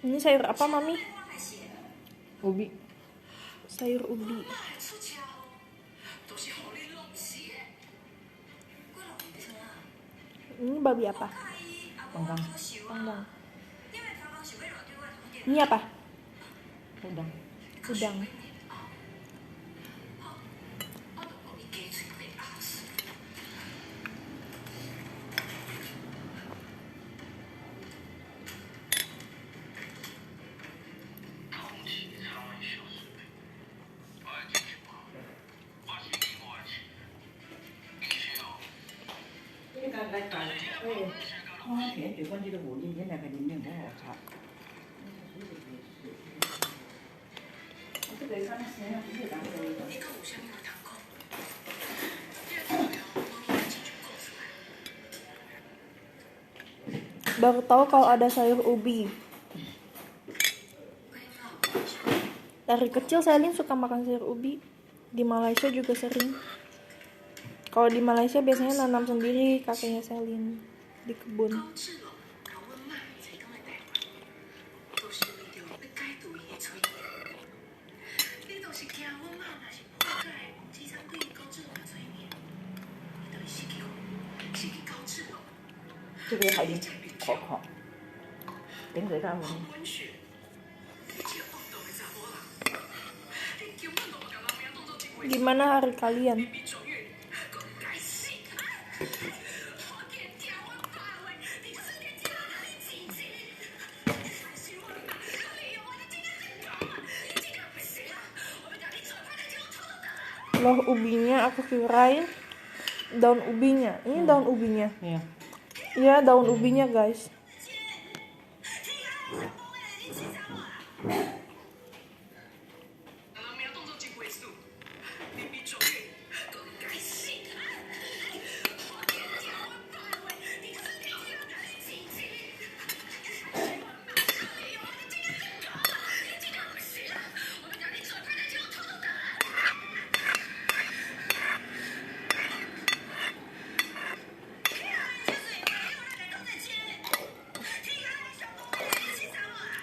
Ini sayur apa, Mami? Ubi. Sayur ubi. Ini babi apa? Panggang. Panggang. Ini apa? Udang. Udang. Baru tahu kalau ada sayur ubi. Dari kecil Selin suka makan sayur ubi. Di Malaysia juga sering. Kalau di Malaysia biasanya nanam sendiri kakeknya Selin di kebun. Cái hay đi, khó. Đến người ta rồi. Gimana hari kalian? Loh, ubinya aku kirain daun ubinya. Ini daun ubinya. Iya. Iya, daun ubinya, guys.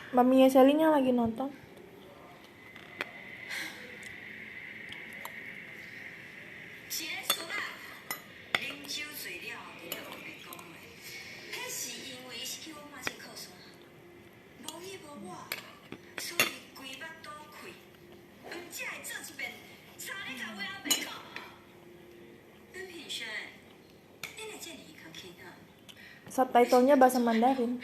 Maminya Selinnya lagi nonton. Subtitlenya bahasa Mandarin.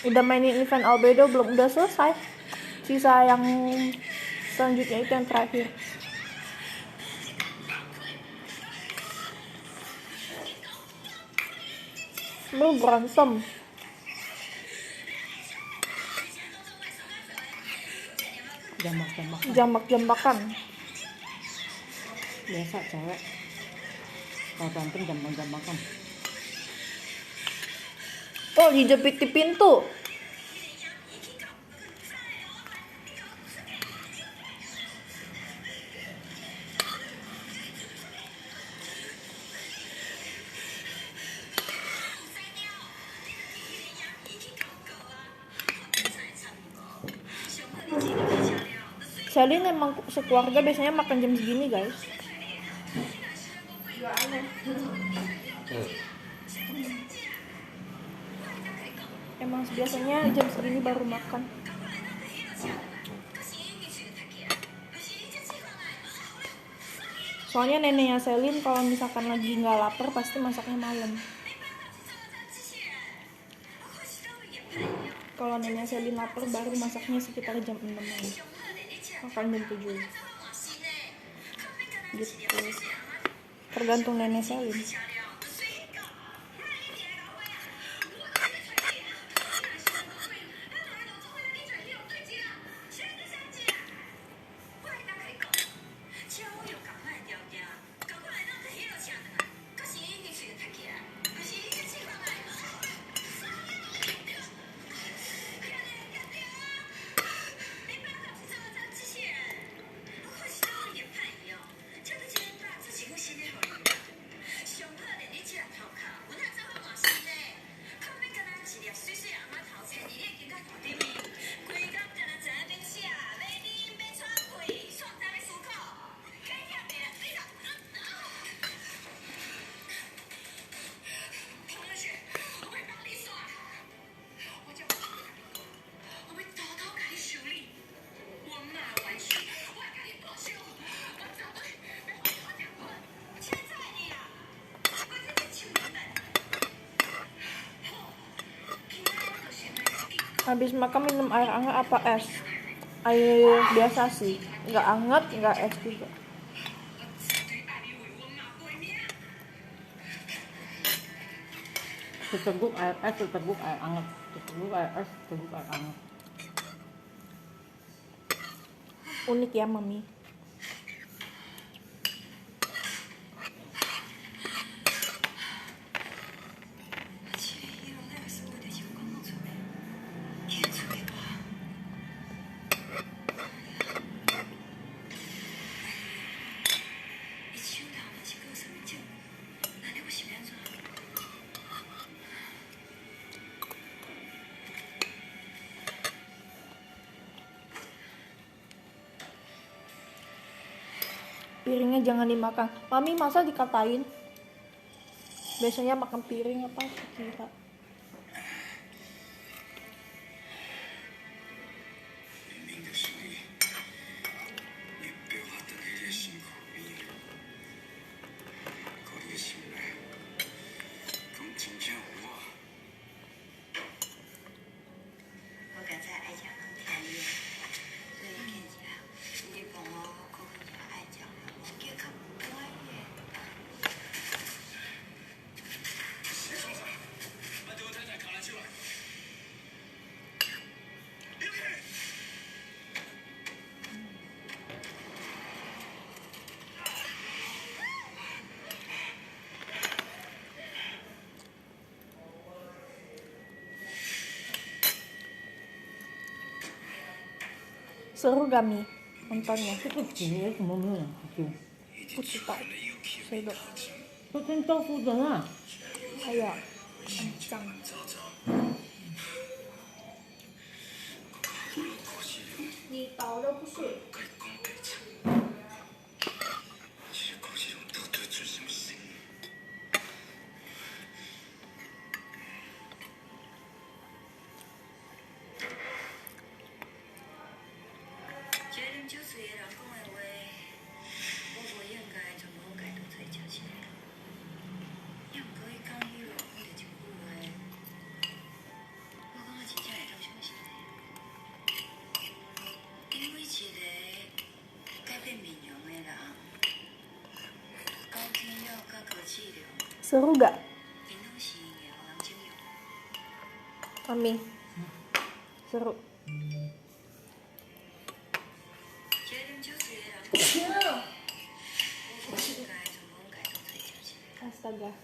Udah mainin event Albedo belum? Udah selesai. Sisa yang selanjutnya itu yang terakhir. Lu berantem. Jambak-jambakan. Biasa cewek. Kalau berantem jambak-jambakan. Oh, dijepit di pintu. Selin emang sekeluarga biasanya makan jam segini, guys. Emang biasanya jam segini baru makan. Soalnya neneknya Selin kalau misalkan lagi nggak lapar pasti masaknya malam. Kalau neneknya Selin lapar baru masaknya sekitar jam 6-an. Makan jam 7. Gitu. Tergantung nenek Selin. Habis makan minum air hangat apa es? Air biasa sih, nggak hangat, nggak es juga. Seteguk air es, seteguk air hangat. Seteguk air es, seteguk air hangat. Unik ya mami. Piringnya jangan dimakan. Mami masa dikatain? Biasanya makan piring apa kira? Seru gak Mi nontonnya? Itu kecil, semua yang kecil. 不知道谁的 Itu kan tofu的啦。哎呀很脏你倒的不是seru gak? Mami seru astaga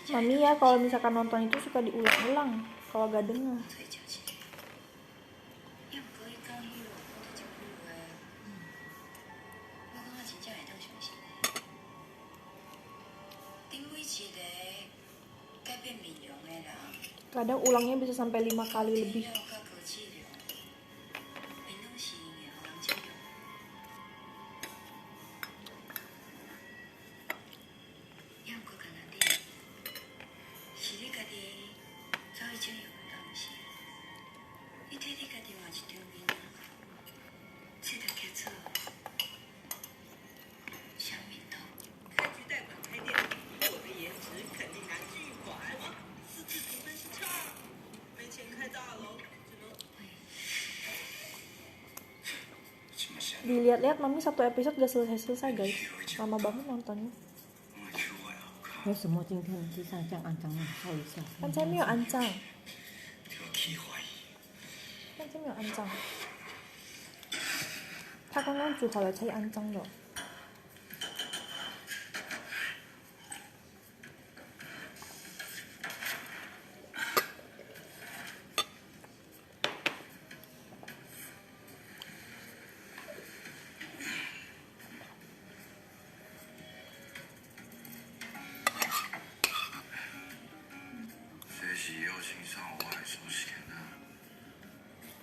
Mami ya kalau misalkan nonton itu suka diulang-ulang kalau gak dengar. Kadang ulangnya bisa sampai 5 kali lebih. Dilihat-lihat Mami satu episode gak selesai-selesai guys. Lama banget nontonnya. 为什么今天地上这样肮脏呢？烧一下。刚才没有肮脏。刚才没有肮脏。他刚刚煮好了才肮脏的。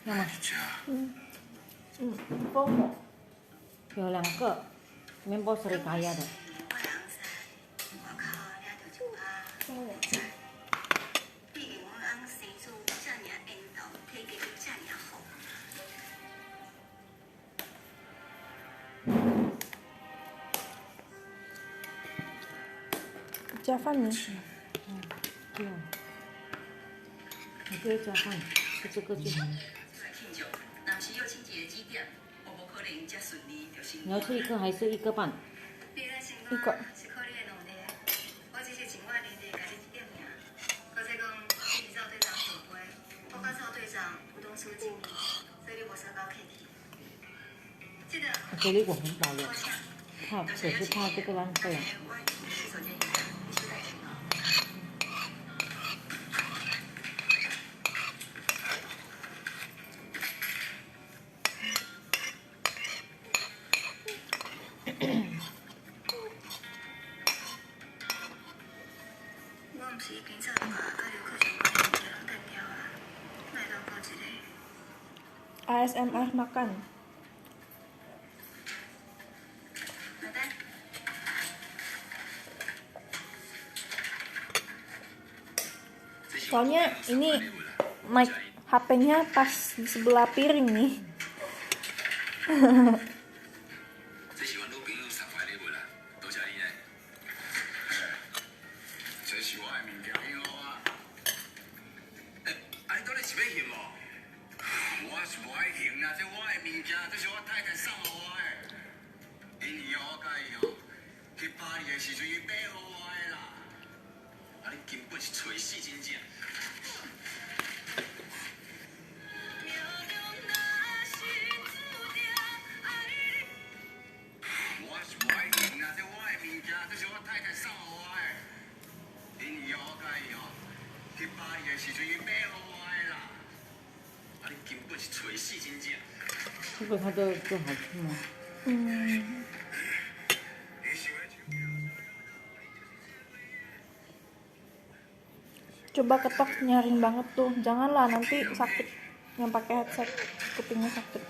要吗？包括有2个面包serikaya的。加饭呢？对啊，你可以加饭，就这个就好了。你要吃一个还是一个半？一个。我给你我很饱了，可是怕这个浪费啊。ASMR makan. Soalnya ini mic HP-nya pas di sebelah piring nih.这个它的就好吃吗？Coba ketok nyaring banget tuh, janganlah nanti sakit yang pakai headset, kupingnya sakit.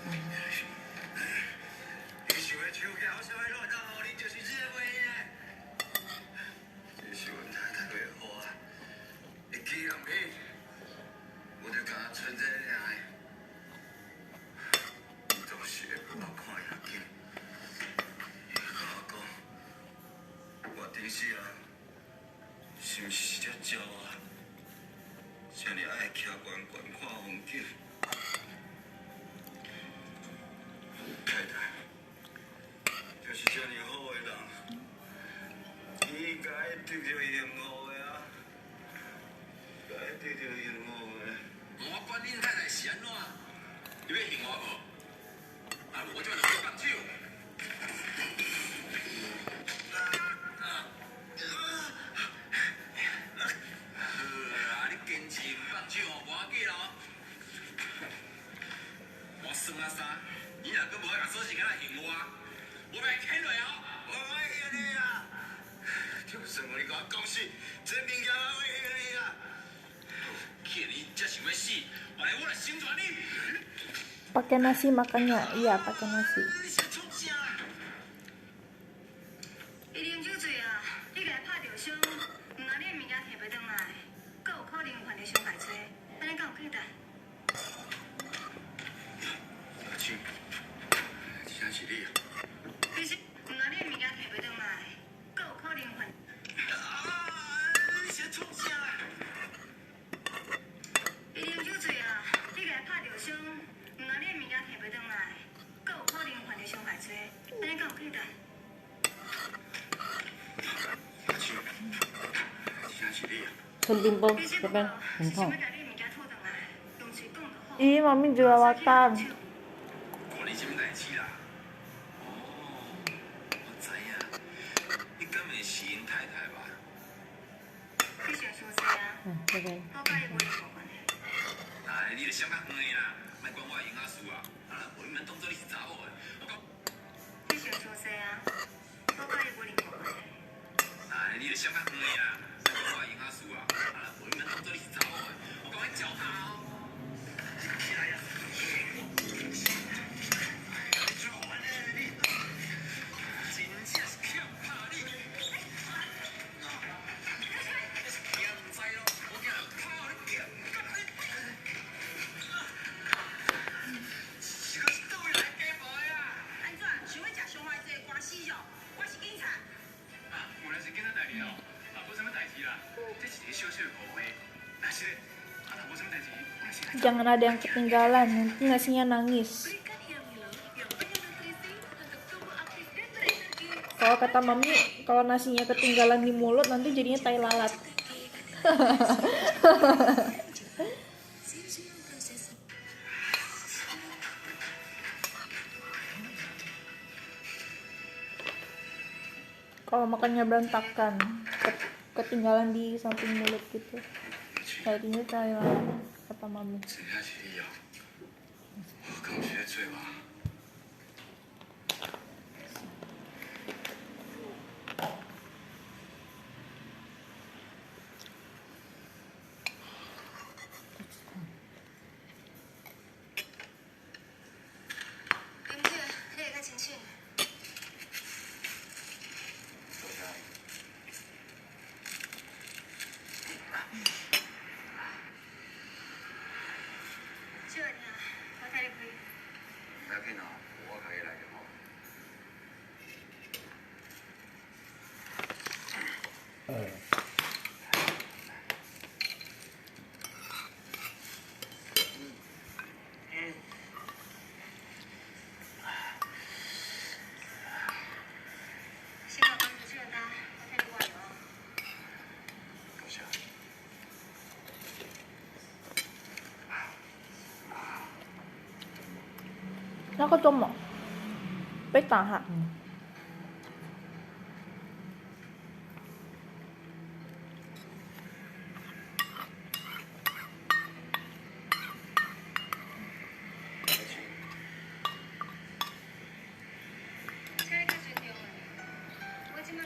Pakai nasi makannya, iya pakai nasi. Kan timbul, kan? Entah. Ih, mami jerawatan. Jangan ada yang ketinggalan, nanti nasinya nangis. Kalau kata mami, kalau nasinya ketinggalan di mulut nanti jadinya tai lalat. Kalau makannya berantakan, ketinggalan di samping mulut gitu, jadinya tai lalat, kata mami. Nó có tôm một bếp tà hả?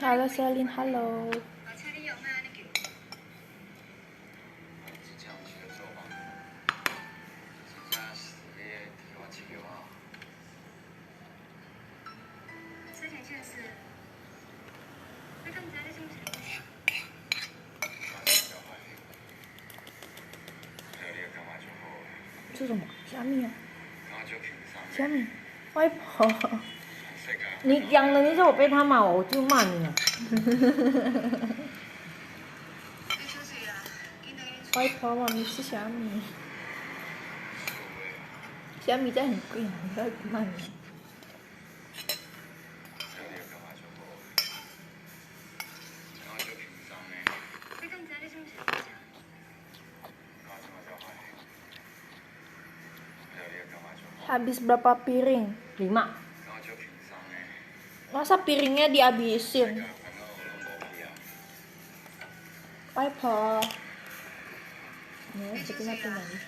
Halo Celine, halo. Itu什么？虾米啊？虾米？外婆。你养了，你说我被他骂我就骂你了。外婆妈咪吃虾米，虾米真的很贵，你不要骂你。Habis berapa piring? 5. Masa piringnya dihabisin? Piper. Ya, sepertinya nangis.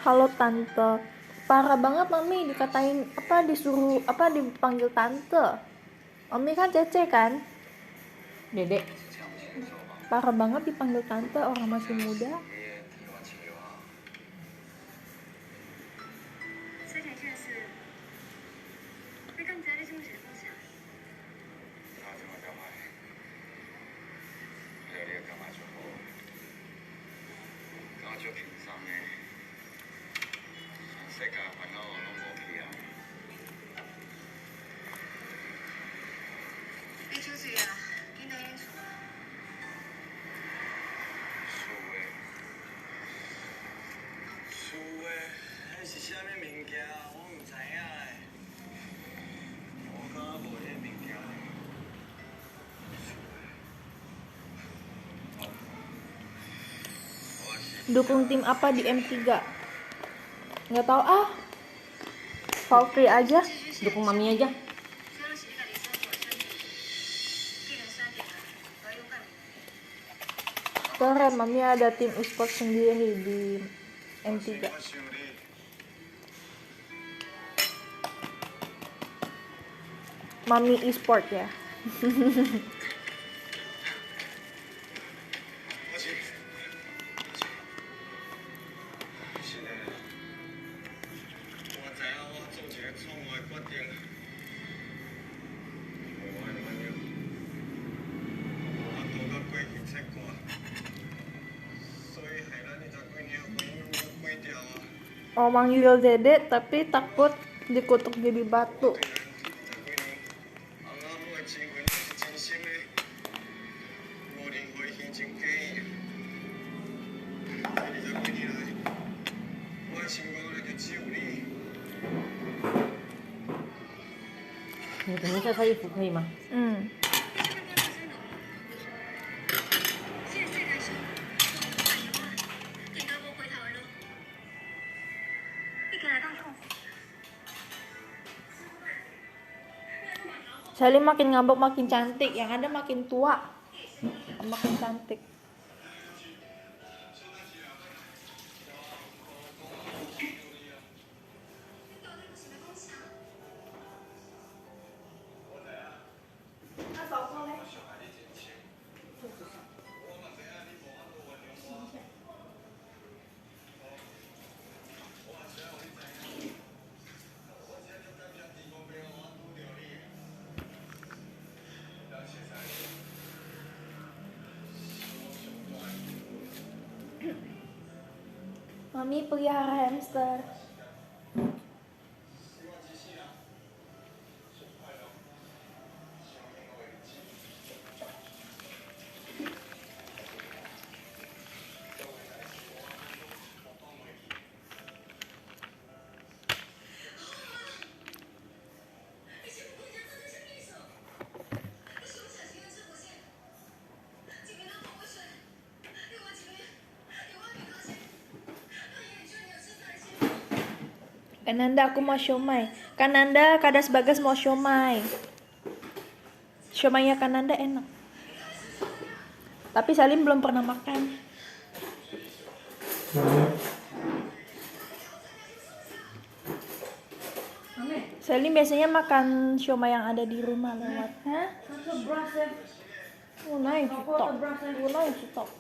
Halo tante, parah banget mami dikatain apa disuruh apa dipanggil tante. Mami kan Cece kan? Dedek. Parah banget dipanggil tante, orang masih muda. Dukung tim apa di M3? Nggak tahu ah. Valkyrie aja. Dukung mami aja. Keren, mami ada tim e-sport sendiri di M3. Mami e-sport ya. Oh, manggil Dede tapi takut dikutuk jadi batu.你等一下晒衣服可以吗？Sally makin ngambek makin cantik, yang ada makin tua, makin cantik. Mami pelihara hamster. Kananda, aku mau siomay. Kananda, Kadas Bagas mau siomay. Siomaynya Kananda enak. Tapi Salim belum pernah makan. Salim biasanya makan siomay yang ada di rumah lewat. Hah? Oh, nice, stop. Oh, nice, stop.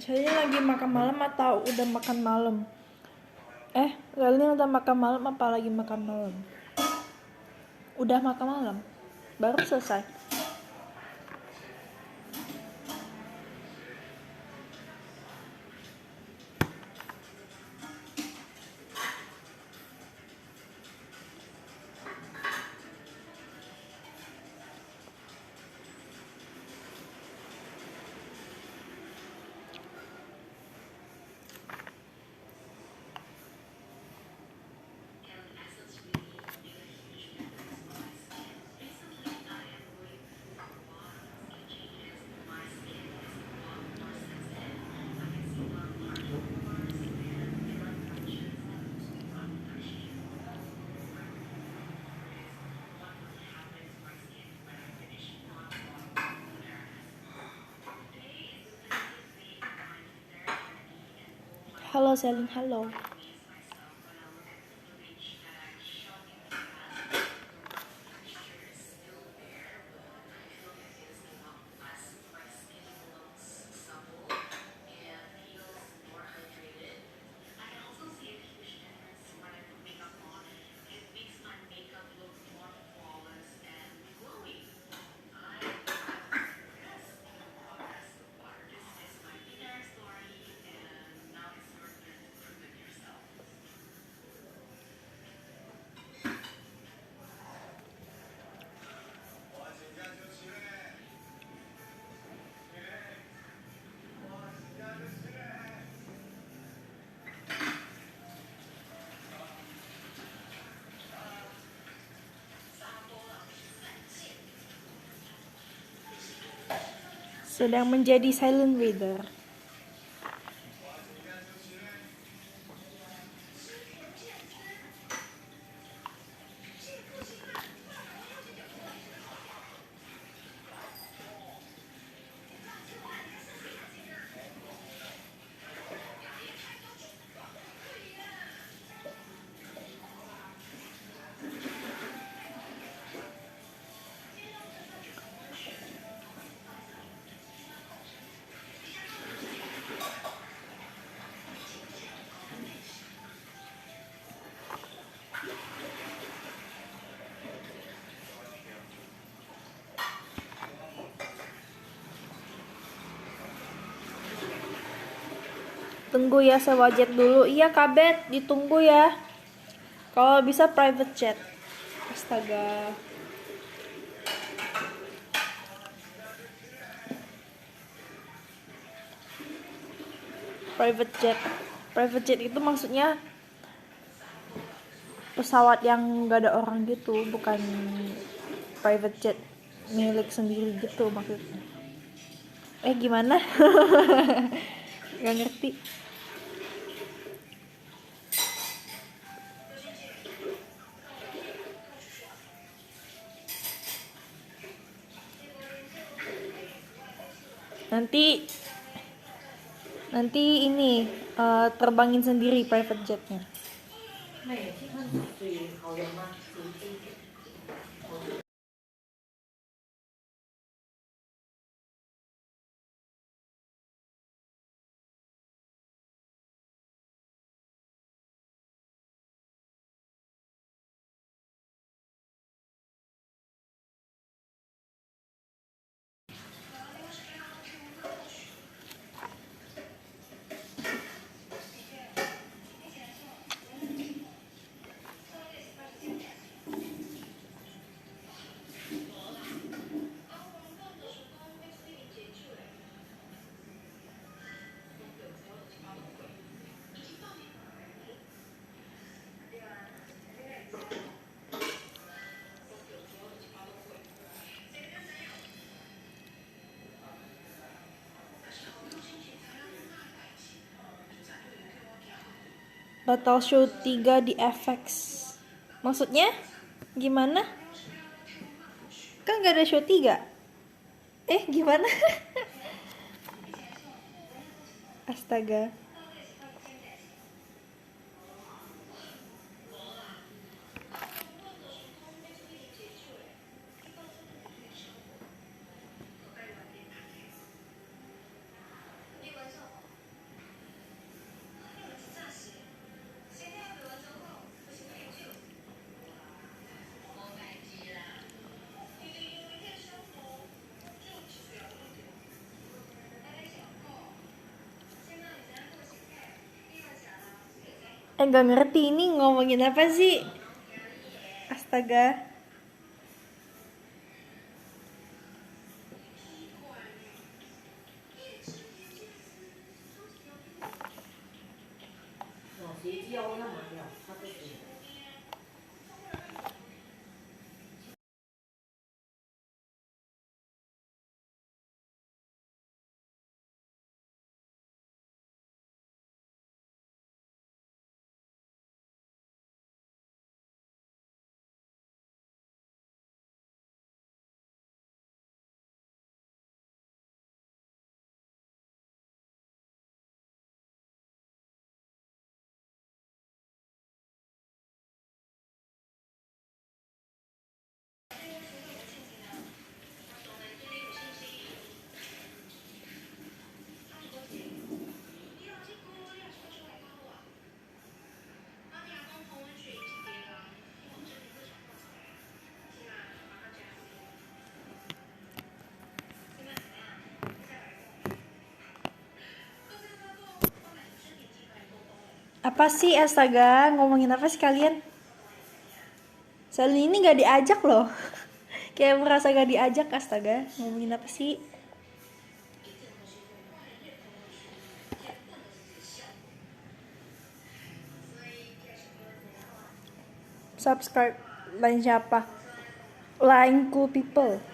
Saya lagi makan malam atau udah makan malam? Kalian udah makan malam apa lagi makan malam? Udah makan malam? Baru selesai? Halo Selin, halo. Sedang menjadi silent reader. Tunggu ya, sewa jet dulu. Iya Kabet, ditunggu ya. Kalau bisa private jet. Astaga. Private jet. Private jet itu maksudnya pesawat yang gak ada orang gitu, bukan private jet milik sendiri gitu maksudnya. Gimana? Gak ngerti. Nanti ini terbangin sendiri private jetnya. ไม่ที่มันฟรีเขายังมากฟรี Batal show 3 di FX. Maksudnya? Gimana? Kan gak ada show 3. Gimana? Astaga. Gak ngerti ini ngomongin apa sih? Astaga. Apa sih astaga, ngomongin apa sih kalian? Selin ini gak diajak loh. Kayak merasa gak diajak, astaga. Ngomongin apa sih? Subscribe lain siapa? Lain cool people.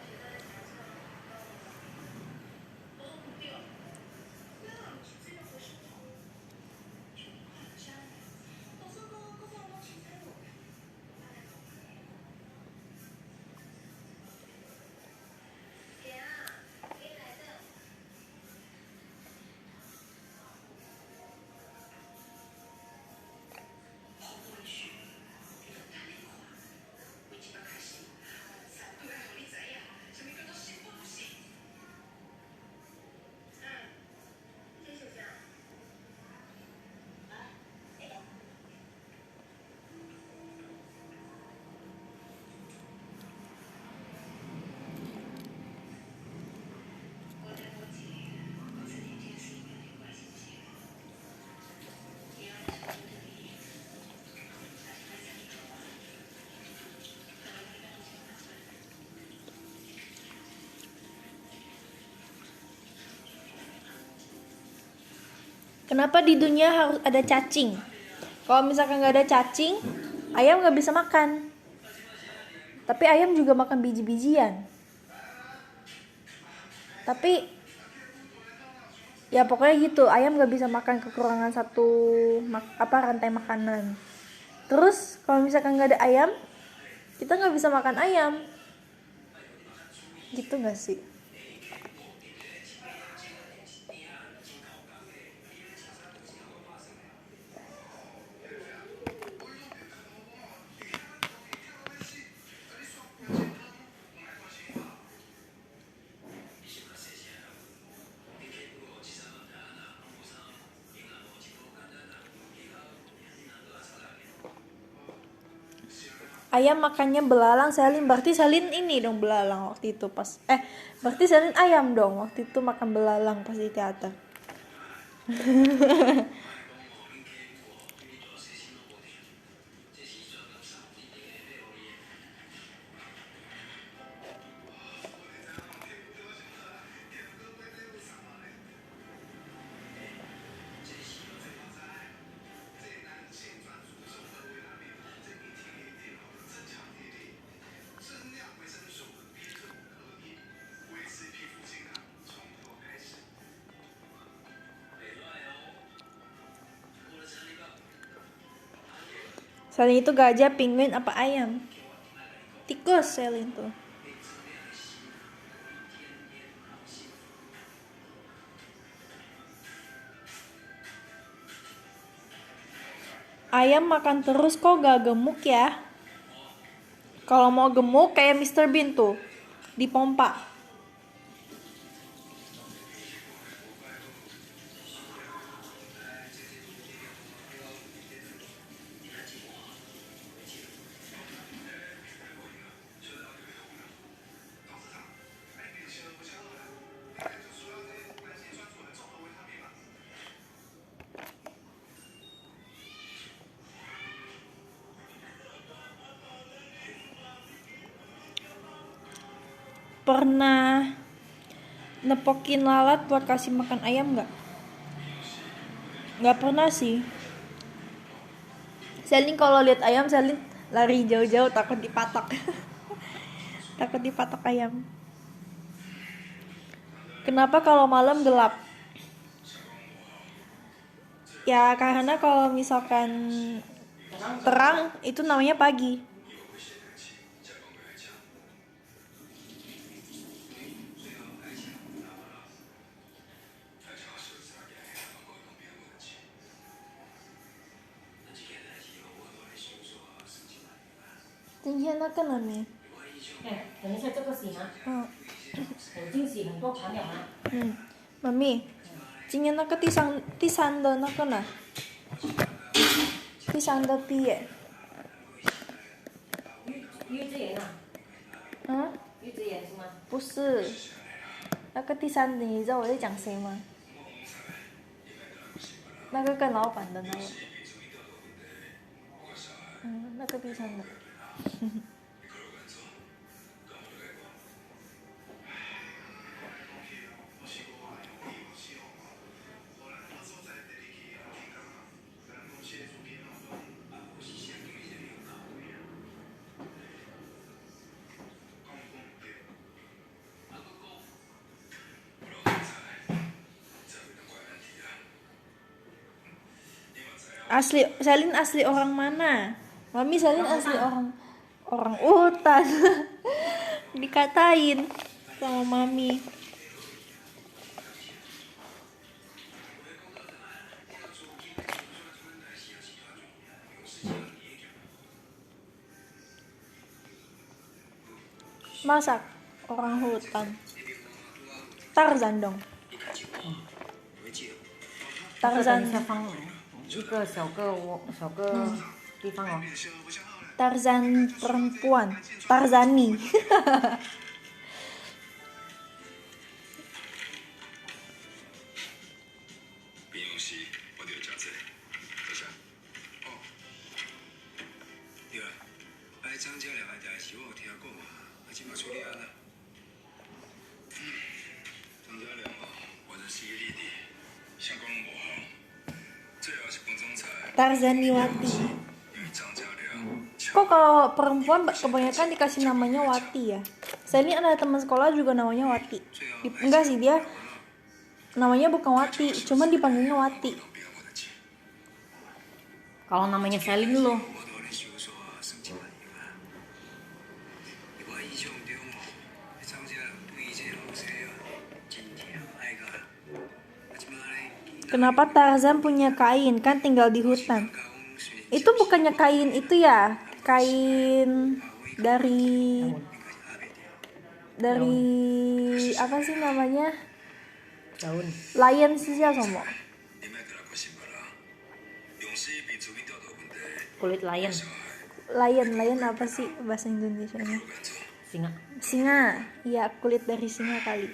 Kenapa di dunia harus ada cacing? Kalau misalkan nggak ada cacing, ayam nggak bisa makan. Tapi ayam juga makan biji-bijian. Tapi ya pokoknya gitu, ayam nggak bisa makan kekurangan satu rantai makanan. Terus kalau misalkan nggak ada ayam, kita nggak bisa makan ayam. Gitu nggak sih? Ayam makannya belalang, Selin. Berarti Selin ini dong belalang waktu itu pas. Berarti Selin ayam dong waktu itu makan belalang pas di teater. Selin itu gajah, penguin, apa ayam? Tikus Selin tuh. Ayam makan terus kok gak gemuk ya? Kalau mau gemuk kayak Mr. Bean tuh, dipompa. Pernah nepokin lalat buat kasih makan ayam nggak? Nggak pernah sih. Selin kalau lihat ayam, Selin lari jauh-jauh, takut dipatok. Takut dipatok ayam. Kenapa kalau malam gelap? Ya karena kalau misalkan terang itu namanya pagi.等一下这个洗吗？我已经洗很多盘了吗？妈咪，今天那个第三的那个呢？第三的毕业。于之言啊？于之言是吗？不是，那个第三的你知道我在讲谁吗？那个跟老板的那个。Dekat di sana. Asli, Selin asli orang mana? Mami Selin asli orang hutan. Dikatain sama mami. Masak orang hutan. Tarzan dong. 这个 Tarzan 等一下放一个小个地方哦。 Tarzan perempuan. Tarzani. 平用时我就食这个，多谢。哦，对啦，张家良的代志我有听过嘛，即马处理安啦。张家良哦，我的是一个弟弟，相公无好，最后是本总裁。 Tarzaniwati. 因为张家良。 Kok kalau perempuan kebanyakan dikasih namanya Wati ya? Saya ini ada teman sekolah juga namanya Wati. Enggak sih, dia namanya bukan Wati, cuman dipanggilnya Wati. Kalau namanya Selin lo. Kenapa Tarzan punya kain? Kan tinggal di hutan. Itu bukannya kain itu ya? Kain dari apa sih namanya? Daun. Lion sih ya somo. Kulit lion. Lion apa sih bahasa Indonesianya? Singa. Singa. Iya, kulit dari singa kali.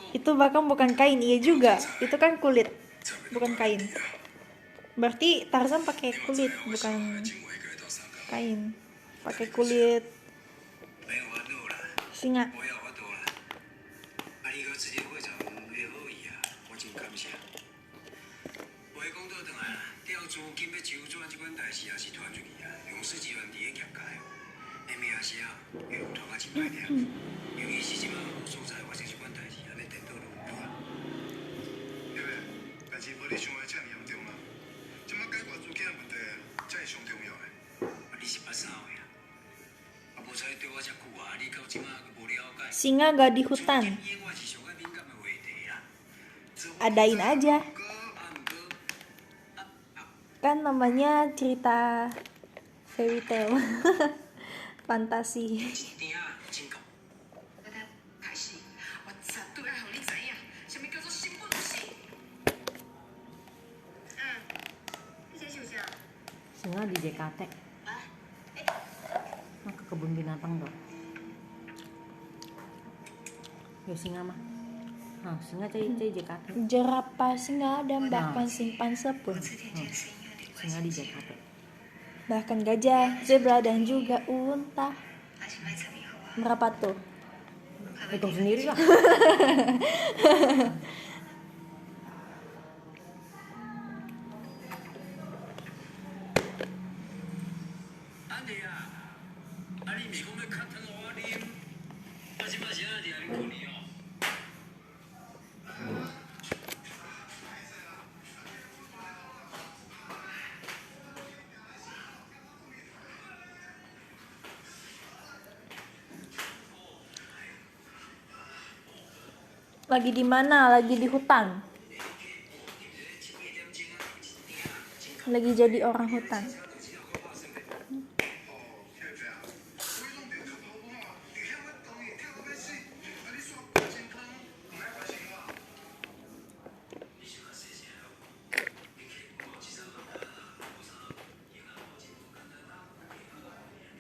Itu bahkan bukan kain, iya juga. Itu kan kulit, bukan kain. Berarti Tarzan pakai kulit, bukan kain. Pakai kulit singa. Singa gak di hutan. Adain aja. Kan namanya cerita fairy tale. Fantasi. Singa di JKT. Nah, ke kebun binatang dong. Ya singa mah. Nah, singa cai JKT. Jerapah singa dan bahkan simpan sepun. Singa di JKT. Bahkan gajah, zebra dan juga unta. Berapa tuh? Hitung sendiri lah. Lagi di mana? Lagi di hutan. Lagi jadi orang hutan.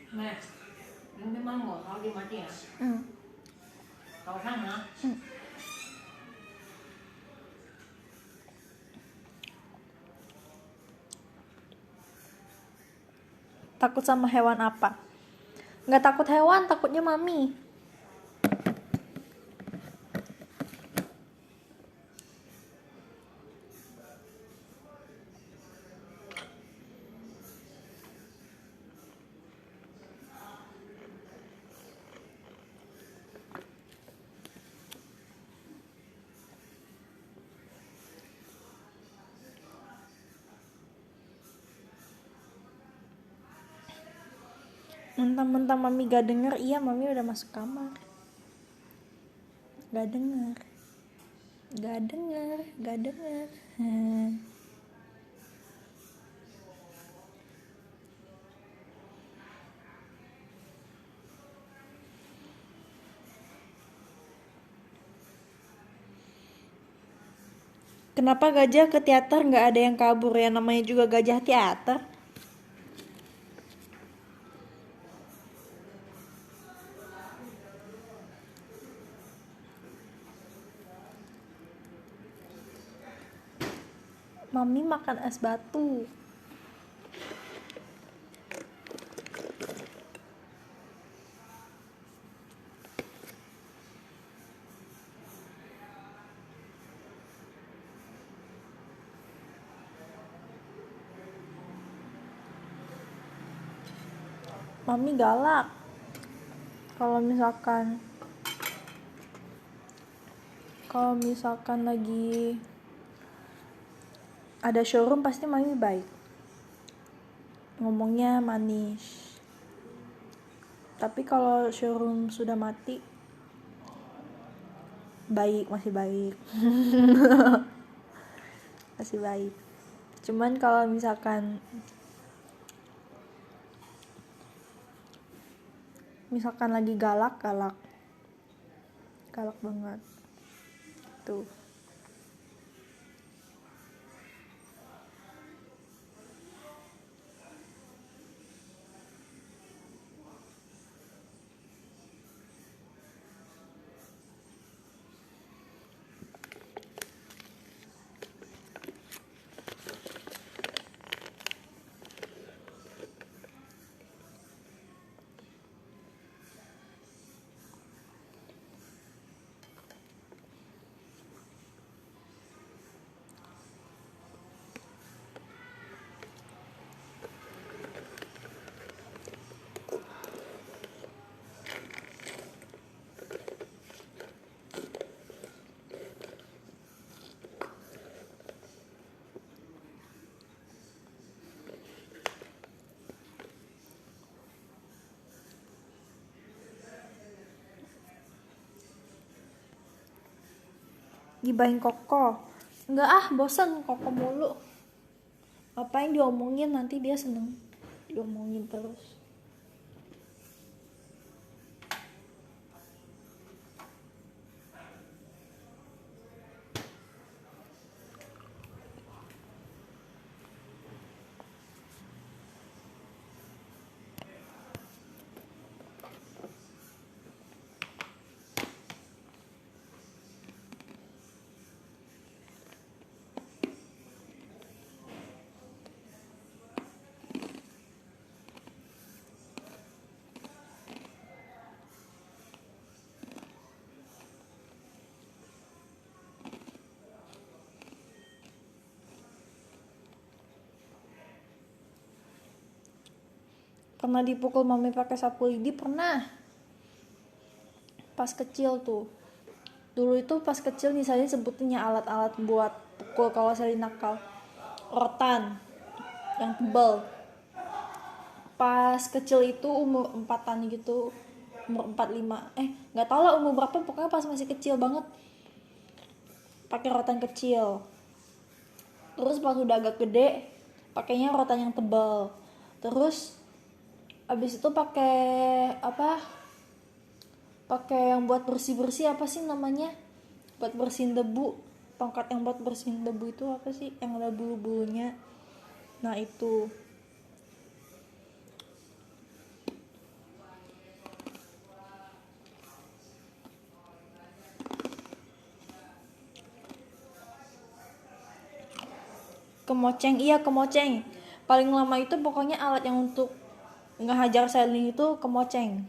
Nih, ini mango, kalau dimati ya. Hmm. Kau sana. Takut sama hewan apa? Nggak takut hewan, takutnya mami. Mentang-mentang mami gak denger, iya mami udah masuk kamar. Gak denger. Gak denger, gak denger. Kenapa gajah ke teater nggak ada yang kabur ya? Namanya juga gajah teater. Mami makan es batu. Mami galak. Kalau misalkan lagi ada showroom pasti mami baik. Ngomongnya manis. Tapi kalau showroom sudah mati, baik, masih baik. Masih baik. Cuman kalau misalkan lagi galak banget tuh. Gibahin Koko. Enggak bosan Koko mulu. Apa yang diomongin nanti dia seneng diomongin terus. Pernah dipukul mami pakai sapu lidi, pernah. Pas kecil tuh. Dulu itu pas kecil misalnya sebutnya alat-alat buat pukul kalau saya nakal. Rotan yang tebal. Pas kecil itu umur 4-an gitu. Umur 4-5. Enggak tahu lah umur berapa, pokoknya pas masih kecil banget. Pakai rotan kecil. Terus pas udah agak gede, pakainya rotan yang tebal. Terus abis itu pakai yang buat bersih apa sih namanya, buat bersihin debu, tongkat yang buat bersihin debu itu apa sih yang ada bulu-bulunya, nah itu. Kemoceng, iya kemoceng. Paling lama itu pokoknya alat yang untuk ngehajar Selin itu kemoceng.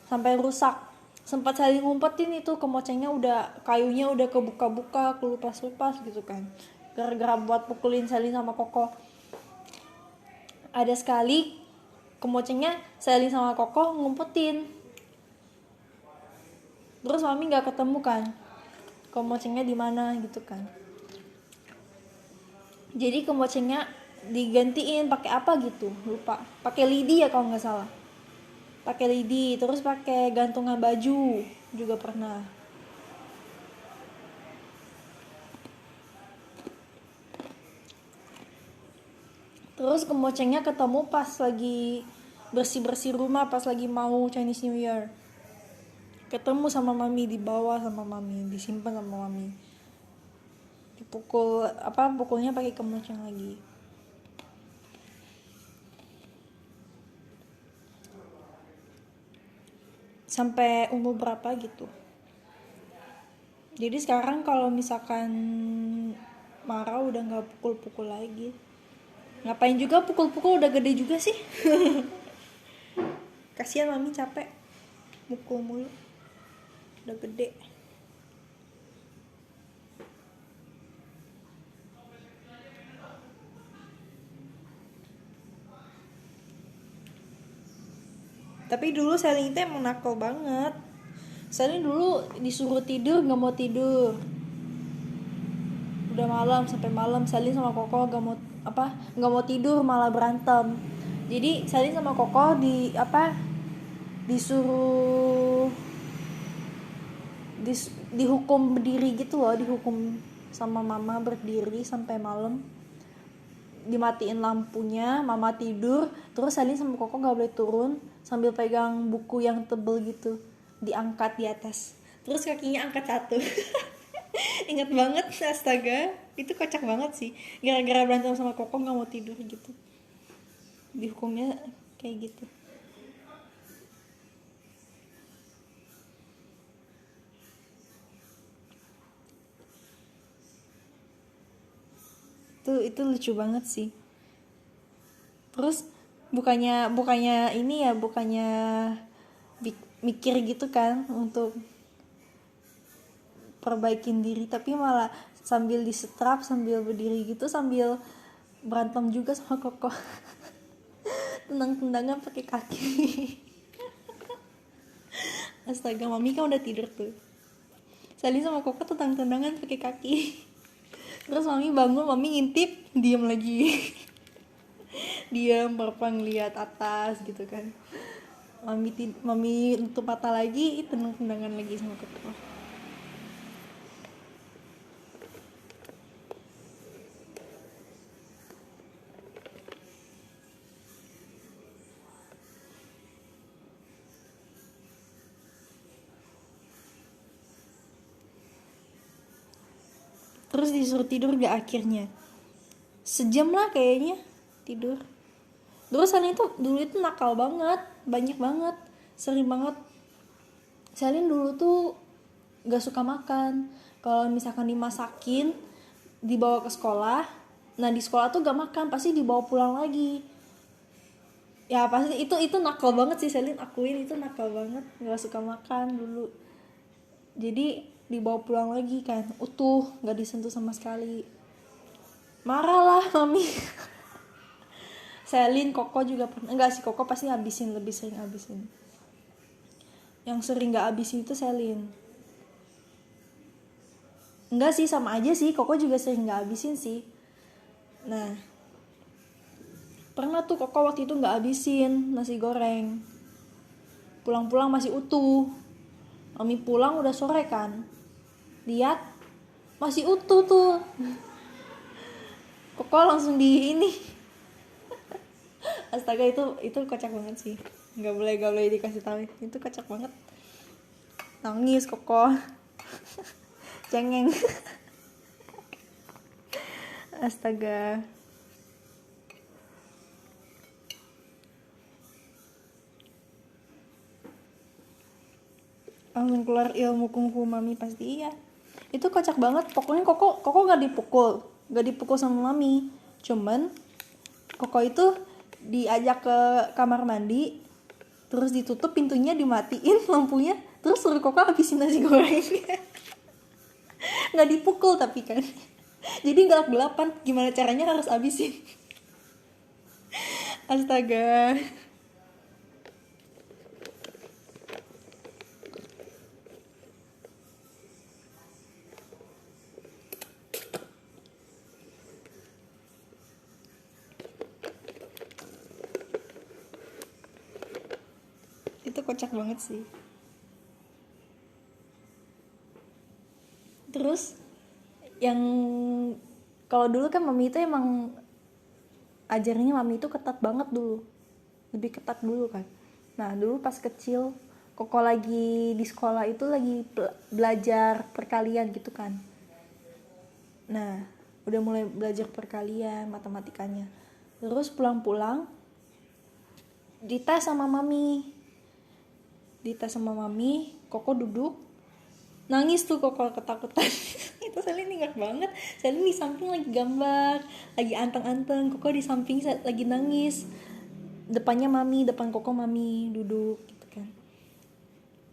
Sampai rusak. Sempat Selin ngumpetin itu kemocengnya udah, kayunya udah kebuka-buka, kelupas-lupas gitu kan. Gara-gara buat pukulin Selin sama Koko. Ada sekali kemocengnya Selin sama Koko ngumpetin. Terus mami nggak ketemu kan, kemocengnya di mana gitu kan. Jadi kemocengnya digantiin pakai apa gitu, lupa. Pakai lidi ya kalau nggak salah. Pakai lidi, terus pakai gantungan baju juga pernah. Terus kemocengnya ketemu pas lagi bersih-bersih rumah, pas lagi mau Chinese New Year. Ketemu sama mami, dibawa sama mami, disimpan sama mami. Dipukul pukulnya pakai kemoceng lagi. Sampai umur berapa gitu. Jadi sekarang kalau misalkan marah udah nggak pukul-pukul lagi. Ngapain juga pukul-pukul, udah gede juga sih. Kasihan mami capek mukul mulu, udah gede. Tapi dulu Selin itu emang nakal banget. Selin dulu disuruh tidur nggak mau tidur. Udah malam sampai malam Selin sama Koko nggak mau tidur, malah berantem. Jadi Selin sama Koko disuruh dihukum berdiri gitu loh, dihukum sama mama berdiri sampai malam. Dimatiin lampunya, mama tidur, terus Selin sama Koko nggak boleh turun sambil pegang buku yang tebel gitu, diangkat di atas, terus kakinya angkat satu. Ingat banget, astaga, itu kocak banget sih. Gara-gara berantem sama Koko nggak mau tidur gitu, dihukumnya kayak gitu. Itu lucu banget sih. Terus bukannya ini ya, bukannya mikir gitu kan untuk perbaikin diri, tapi malah sambil disetrap, sambil berdiri gitu, sambil berantem juga sama Koko. Tendang-tendangan pakai kaki. Astaga, mami kan udah tidur tuh. Selin sama Koko tendang-tendangan pakai kaki. Terus mami bangun, mami ngintip, diam lagi. Diam, papa ngeliat atas gitu kan. Mami nutup mata lagi, tendang-tendangan lagi sama Koko. Terus disuruh tidur gak akhirnya, sejam lah kayaknya tidur. Terus Selin itu dulu itu nakal banget, banyak banget, sering banget. Selin dulu tuh gak suka makan. Kalau misalkan dimasakin dibawa ke sekolah, nah di sekolah tuh gak makan, pasti dibawa pulang lagi. Ya pasti itu nakal banget sih, Selin akuin itu nakal banget, gak suka makan dulu. Jadi dibawa pulang lagi kan, utuh, gak disentuh sama sekali. Marah lah mami. Selin, Koko juga pernah. Enggak sih, Koko pasti habisin, lebih sering habisin. Yang sering gak habisin itu Selin. Enggak sih, sama aja sih, Koko juga sering gak habisin sih. Nah, pernah tuh Koko waktu itu gak habisin nasi goreng. Pulang-pulang masih utuh. Mami pulang udah sore kan, lihat masih utuh tuh. Koko langsung di ini. Astaga, itu kocak banget sih. Gak boleh dikasih tahu, itu kocak banget. Nangis Koko. Cengeng. Astaga. Langsung keluar ilmu kungfu mami pasti, iya. Itu kocak banget. Pokoknya Koko gak dipukul sama mami. Cuman Koko itu diajak ke kamar mandi, terus ditutup pintunya, dimatiin lampunya, terus suruh Koko habisin nasi gorengnya. Nggak dipukul tapi kan, jadi gelap-gelapan, gimana caranya harus habisin. Astaga. Itu kocak banget sih. Terus yang kalau dulu kan mami itu emang ajarnya, mami itu ketat banget dulu, lebih ketat dulu kan. Nah dulu pas kecil Koko lagi di sekolah itu lagi belajar perkalian gitu kan. Nah udah mulai belajar perkalian, matematikanya. Terus pulang-pulang dites sama mami, Koko duduk nangis tuh, Koko ketakutan. Itu Selin ingat banget, Selin di samping lagi gambar, lagi anteng-anteng, Koko di samping lagi nangis. Depannya mami, depan Koko mami duduk gitu kan.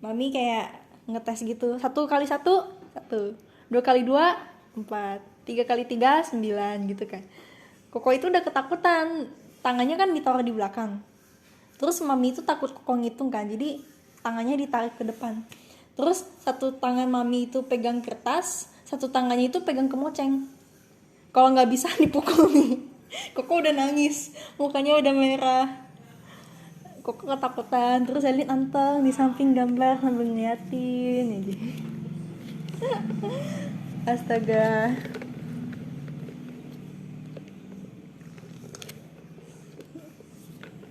Mami kayak ngetes gitu, 1 kali 1 1, 2 kali 2 4, 3 kali 3 9 gitu kan. Koko itu udah ketakutan, tangannya kan ditaruh di belakang. Terus mami itu takut Koko ngitung kan, jadi tangannya ditarik ke depan. Terus satu tangan mami itu pegang kertas, satu tangannya itu pegang kemoceng. Kalau nggak bisa dipukul nih. Koko udah nangis, mukanya udah merah. Koko ketakutan, terus Selin anteng di samping gambar sambil ngeliatin aja. Astaga.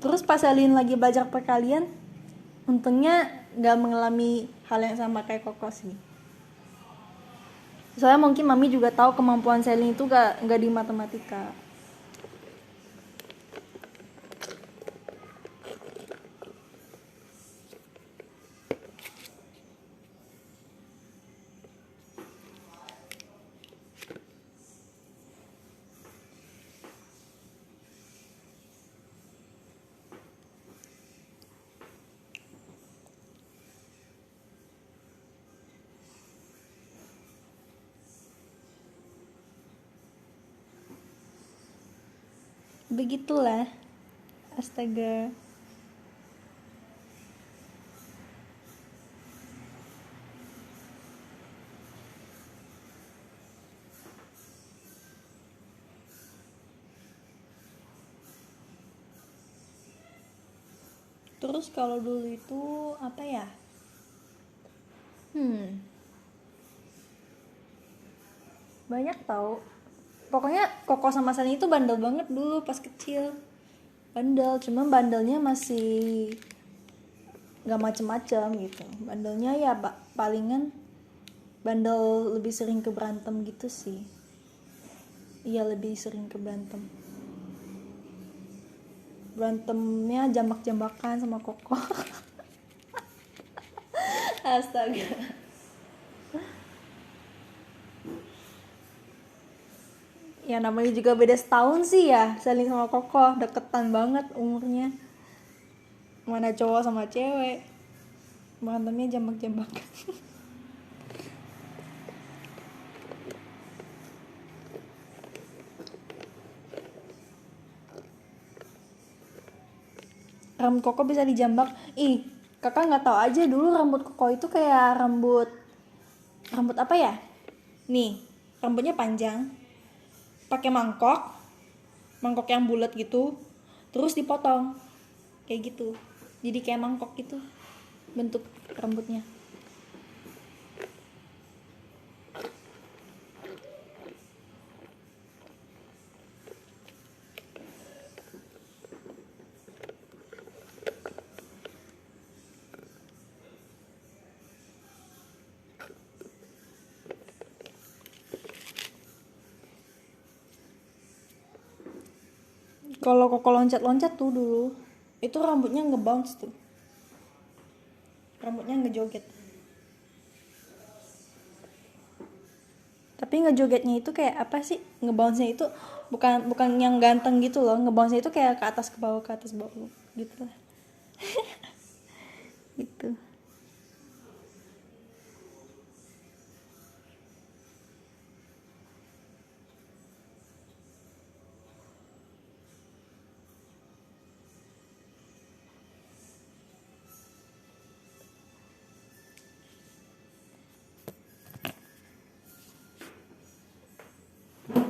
Terus pas Selin lagi belajar perkalian, untungnya nggak mengalami hal yang sama kayak Koko sih. Soalnya mungkin mami juga tahu kemampuan Selin itu nggak di matematika. Begitulah. Astaga. Terus kalau dulu itu apa ya? Banyak tau. Pokoknya Koko sama Sani itu bandel banget dulu pas kecil. Bandel, cuma bandelnya masih gak macem-macem gitu. Bandelnya ya palingan bandel lebih sering ke berantem gitu sih. Iya, lebih sering ke berantem. Berantemnya jambak-jambakan sama Koko. Astaga. Ya namanya juga beda setahun sih ya, Selin sama Koko deketan banget umurnya. Mana cowok sama cewek, berantemnya jambak-jambakan. Rambut Koko bisa dijambak. Ih, kakak nggak tahu aja dulu rambut Koko itu kayak rambut apa ya? Nih, rambutnya panjang, pakai mangkok yang bulat gitu, terus dipotong kayak gitu, jadi kayak mangkok gitu bentuk rambutnya. Kalau Koko loncat-loncat tuh dulu, itu rambutnya ngebounce tuh. Rambutnya ngejoget. Tapi ngejogetnya itu kayak apa sih? Ngebounce-nya itu bukan yang ganteng gitu loh, ngebounce itu kayak ke atas ke bawah gitu lah. Gitu.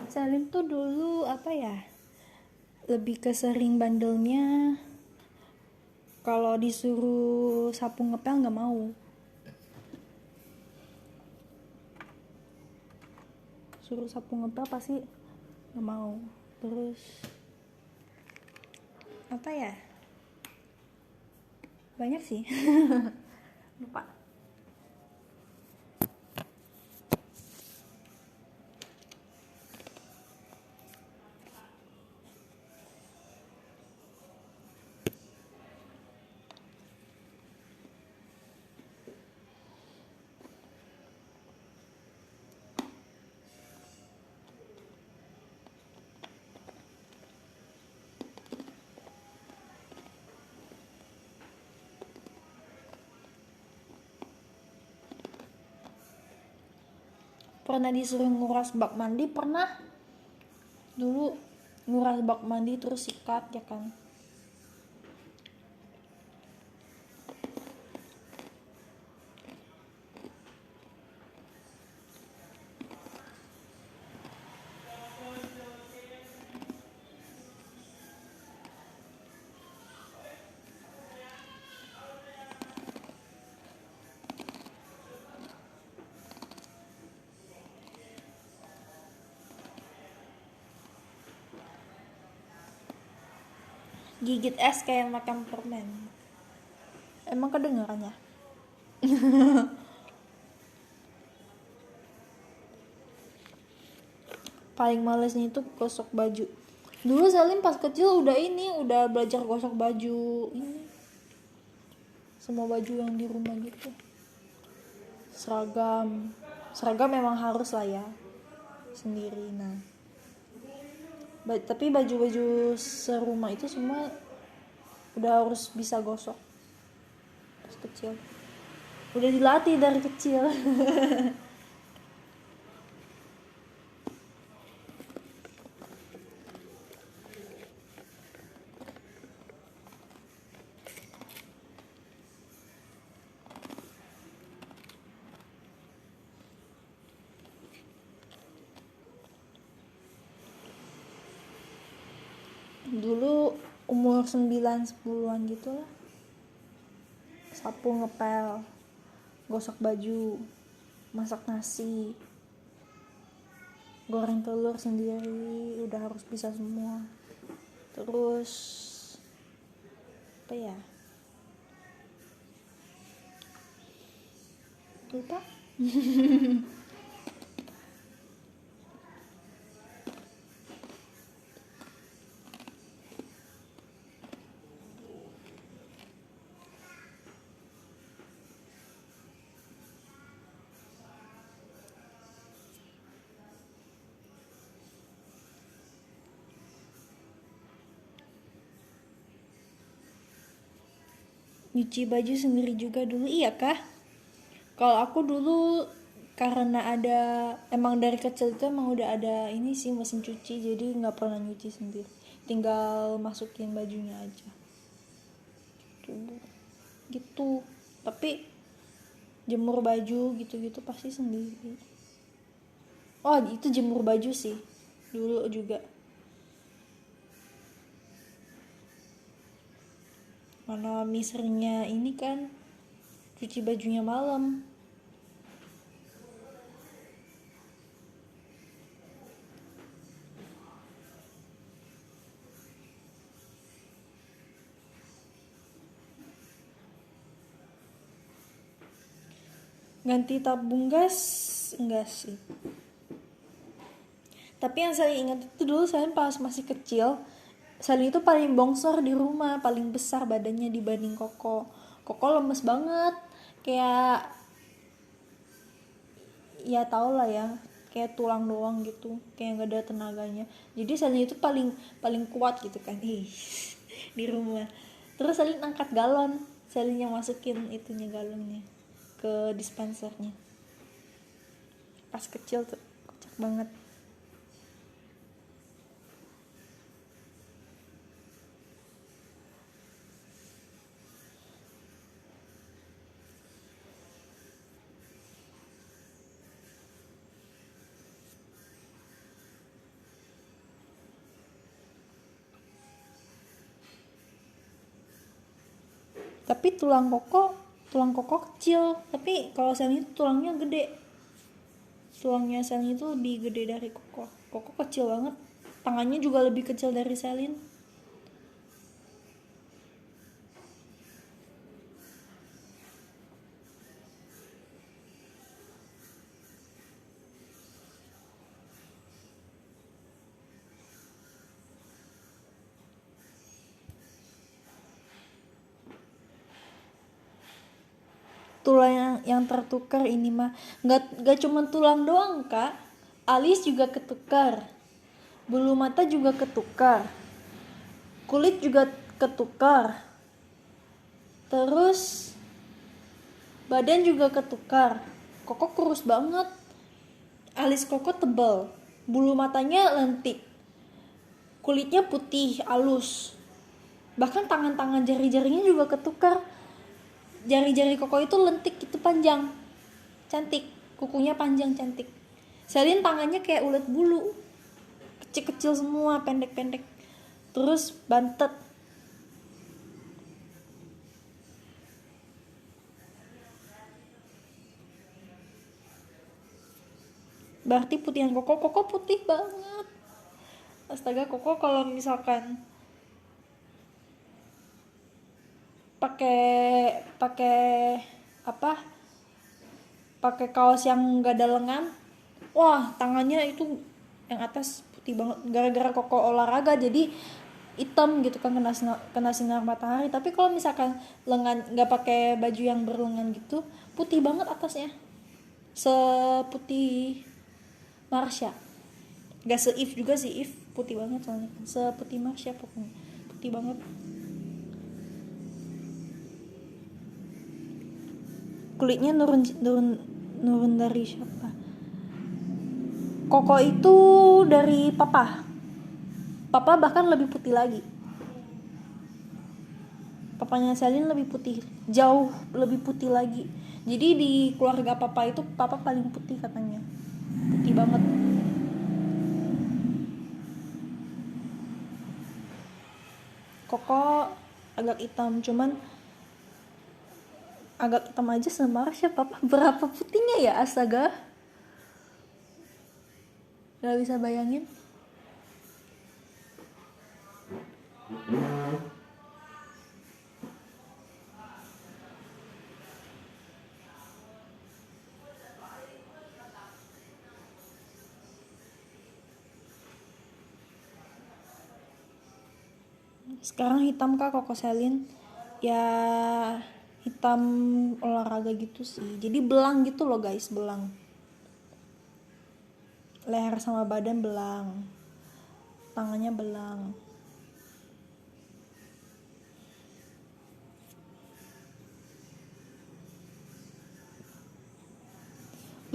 Salim tuh dulu apa ya, lebih ke sering bandelnya. Kalau disuruh sapu ngepel nggak mau, suruh sapu ngepel pasti nggak mau. Terus apa ya, banyak sih. Lupa. Pernah disuruh nguras bak mandi, pernah dulu nguras bak mandi terus sikat ya kan. Gigit es kayak makan permen. Emang kedengarannya? Paling malesnya itu gosok baju. Dulu Salim pas kecil udah belajar gosok baju ini. Semua baju yang di rumah gitu. Seragam memang harus lah ya sendiri. Nah, tapi baju-baju serumah itu semua udah harus bisa gosok pas kecil. Udah dilatih dari kecil. Dulu umur 9-10an gitu lah, sapu ngepel, gosok baju, masak nasi, goreng telur sendiri udah harus bisa semua. Terus apa ya, lupa. Nyuci baju sendiri juga dulu, iya kah? Kalau aku dulu karena emang dari kecil itu emang udah ada ini sih mesin cuci, jadi nggak pernah nyuci sendiri, tinggal masukin bajunya aja gitu. Tapi jemur baju gitu-gitu pasti sendiri. Oh, itu jemur baju sih dulu juga. Mana misernya ini kan cuci bajunya malam. Ganti tabung gas enggak sih. Tapi yang saya ingat itu dulu saya pas masih kecil, Saling itu paling bongsor di rumah, paling besar badannya dibanding Koko. Koko lemes banget, kayak ya tau lah ya, kayak tulang doang gitu, kayak nggak ada tenaganya. Jadi Selin itu paling paling kuat gitu kan, di rumah. Terus Selin angkat galon, Selin yang masukin itunya galonnya ke dispensernya. Pas kecil tuh kocak banget. Tapi tulang koko kecil, tapi kalau Selin itu tulangnya gede. Tulangnya Selin itu lebih gede dari koko kecil banget, tangannya juga lebih kecil dari Selin. Tulang yang tertukar ini mah nggak cuma tulang doang kak, alis juga ketukar, bulu mata juga ketukar, kulit juga ketukar, terus badan juga ketukar. Koko kurus banget, alis Koko tebal, bulu matanya lentik, kulitnya putih halus, bahkan tangan-tangan jari-jarinya juga ketukar. Jari-jari Koko itu lentik itu panjang, cantik, kukunya panjang cantik. Selin tangannya kayak ulet bulu, kecil-kecil semua, pendek-pendek, terus bantet. Berarti putihan Koko putih banget. Astaga, Koko kalau misalkan pakai pakai apa pakai kaos yang gak ada lengan, wah tangannya itu yang atas putih banget. Gara-gara Koko olahraga jadi hitam gitu kan, kena sinar matahari. Tapi kalau misalkan lengan nggak pakai baju yang berlengan gitu, putih banget atasnya, seputih Marsha. Gak se-If juga sih, If putih banget soalnya, seputih Marsha pokoknya, putih banget. Kulitnya nurun dari siapa? Koko itu dari papa bahkan lebih putih lagi. Papanya Selin lebih putih, jauh lebih putih lagi. Jadi di keluarga papa itu papa paling putih katanya, putih banget. Koko agak hitam, cuman agak hitam aja sama Marsha. Papa berapa putihnya ya, astaga, gak bisa bayangin. Sekarang hitam kak Koko Selin, ya hitam olahraga gitu sih, jadi belang gitu loh guys, belang leher sama badan, belang tangannya, belang.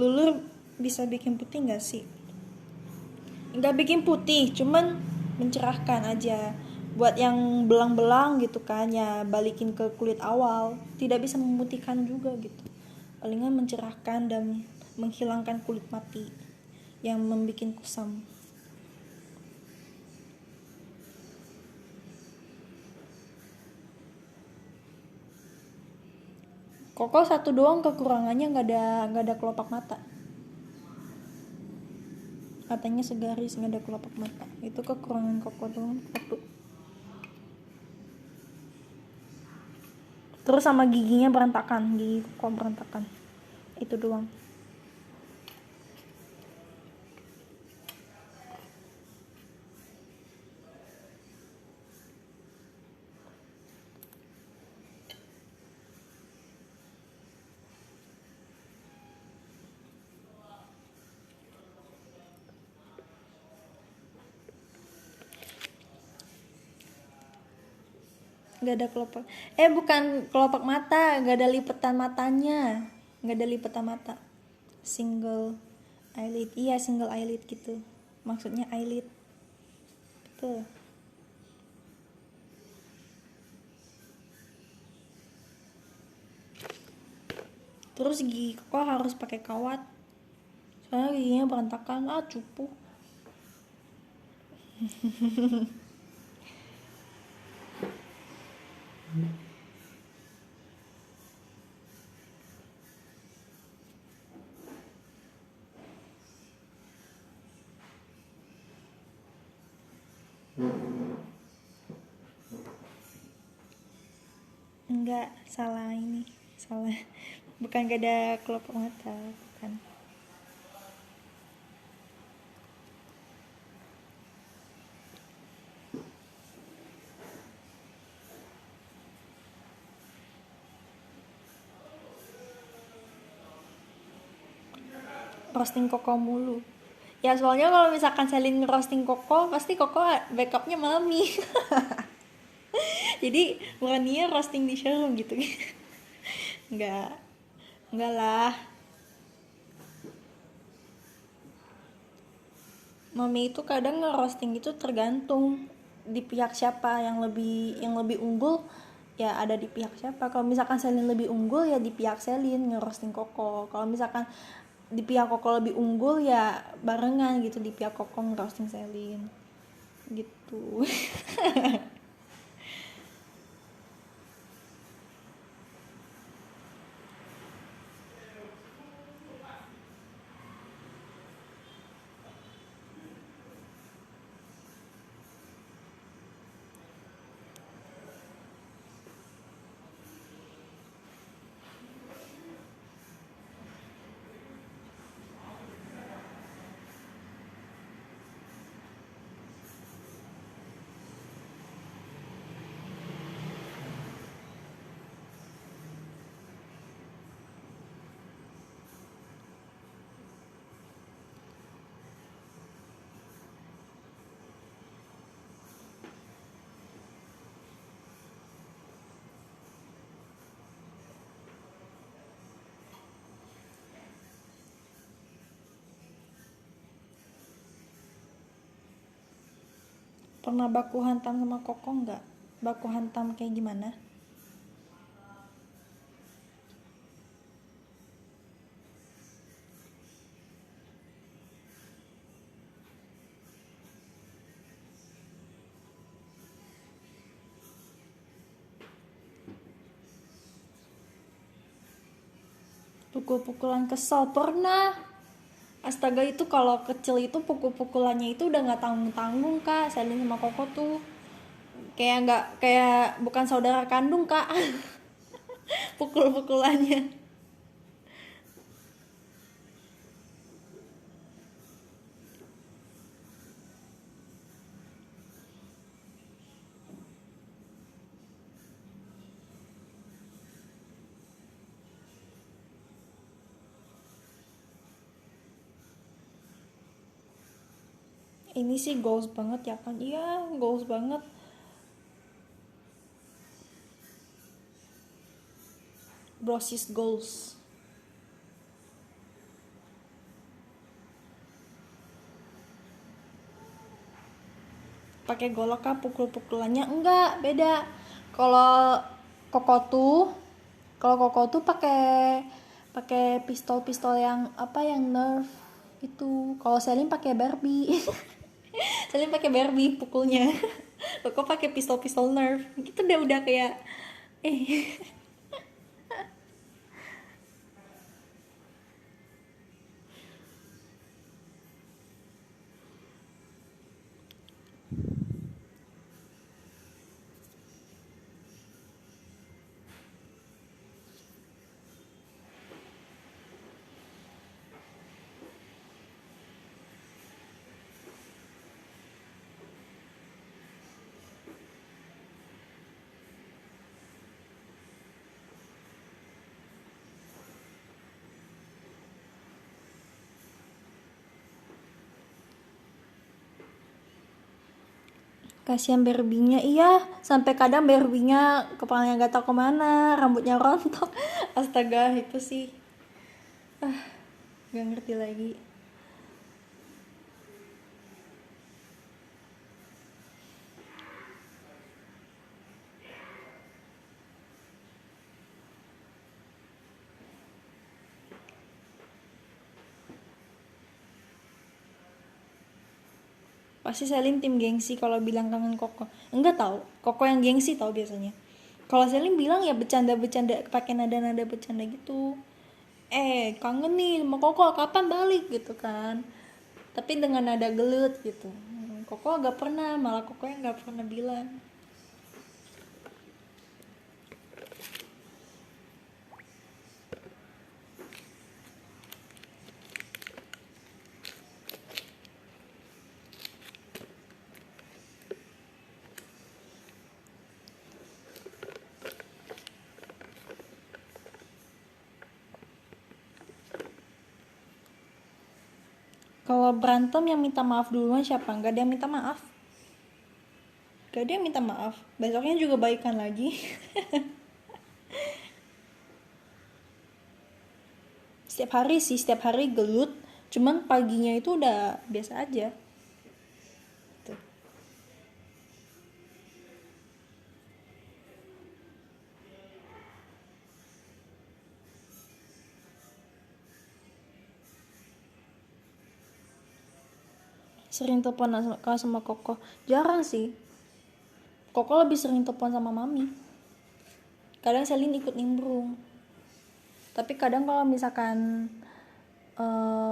Lulur bisa bikin putih nggak sih? Nggak bikin putih, cuman mencerahkan aja. Buat yang belang-belang gitu kan, ya balikin ke kulit awal. Tidak bisa memutihkan juga gitu, palingan mencerahkan dan menghilangkan kulit mati yang membuat kusam. Koko satu doang kekurangannya, nggak ada kelopak mata. Katanya segaris, nggak ada kelopak mata. Itu kekurangan Koko doang satu. Terus sama giginya berantakan, gigi Koko berantakan. Itu doang. nggak ada kelopak, bukan kelopak mata, nggak ada lipetan matanya, nggak ada lipetan mata, single eyelid. Iya, single eyelid gitu maksudnya, eyelid betul. Terus gigi koko harus pakai kawat soalnya giginya berantakan, cupu. Enggak, salah ini, salah. Bukan gak ada kelopak mata, bukan. Roasting koko mulu. Ya soalnya kalau misalkan Selin roasting koko, pasti koko backupnya mami. Jadi beraninya roasting di showroom gitu. Enggak, enggak lah. Mami itu kadang nge-roasting itu tergantung di pihak siapa yang lebih unggul, ya ada di pihak siapa. Kalau misalkan Selin lebih unggul ya di pihak Selin nge-roasting Koko. Kalau misalkan di pihak Koko lebih unggul ya barengan gitu di pihak Koko nge-roasting Selin. Gitu. Pernah baku hantam sama Koko nggak? Baku hantam kayak gimana? Pukul-pukulan kesel pernah. Astaga, itu kalau kecil itu pukul-pukulannya itu udah nggak tanggung-tanggung kak. Selin sama Koko tuh kayak nggak, kayak bukan saudara kandung kak. Pukul-pukulannya. Ini sih goals banget ya kan? Iya, goals banget. Brosis goals. Pakai golok kah pukul-pukulannya? Enggak, beda. Kalau Koko tuh, kalau Koko tuh pakai pakai pistol-pistol yang apa, yang Nerf itu. Kalau Selin pakai Barbie. Selin pakai Barbie pukulnya. Koko pakai pistol-pistol Nerf. Gitu deh, udah kayak eh Kasihan Barbie-nya, iya, sampai kadang Barbie-nya kepalanya gak tahu kemana, rambutnya rontok. Astaga, itu sih gak ngerti lagi. Pasti Selin tim gengsi kalau bilang kangen Koko. Enggak tahu, Koko yang gengsi tahu biasanya. Kalau Selin bilang ya bercanda-bercanda pakai nada-nada bercanda gitu. Kangen nih sama Koko, kapan balik gitu kan. Tapi dengan nada gelut gitu. Koko gak pernah, malah Koko yang gak pernah bilang. Kalau berantem yang minta maaf duluan siapa? Gak ada yang minta maaf. Gak ada yang minta maaf. Besoknya juga baikan lagi. Setiap hari sih, setiap hari gelut. Cuman paginya itu udah biasa aja. Tuh. Sering telepon sama Koko. Jarang sih. Koko lebih sering telepon sama Mami. Kadang Selin ikut nimbrung. Tapi kadang kalau misalkan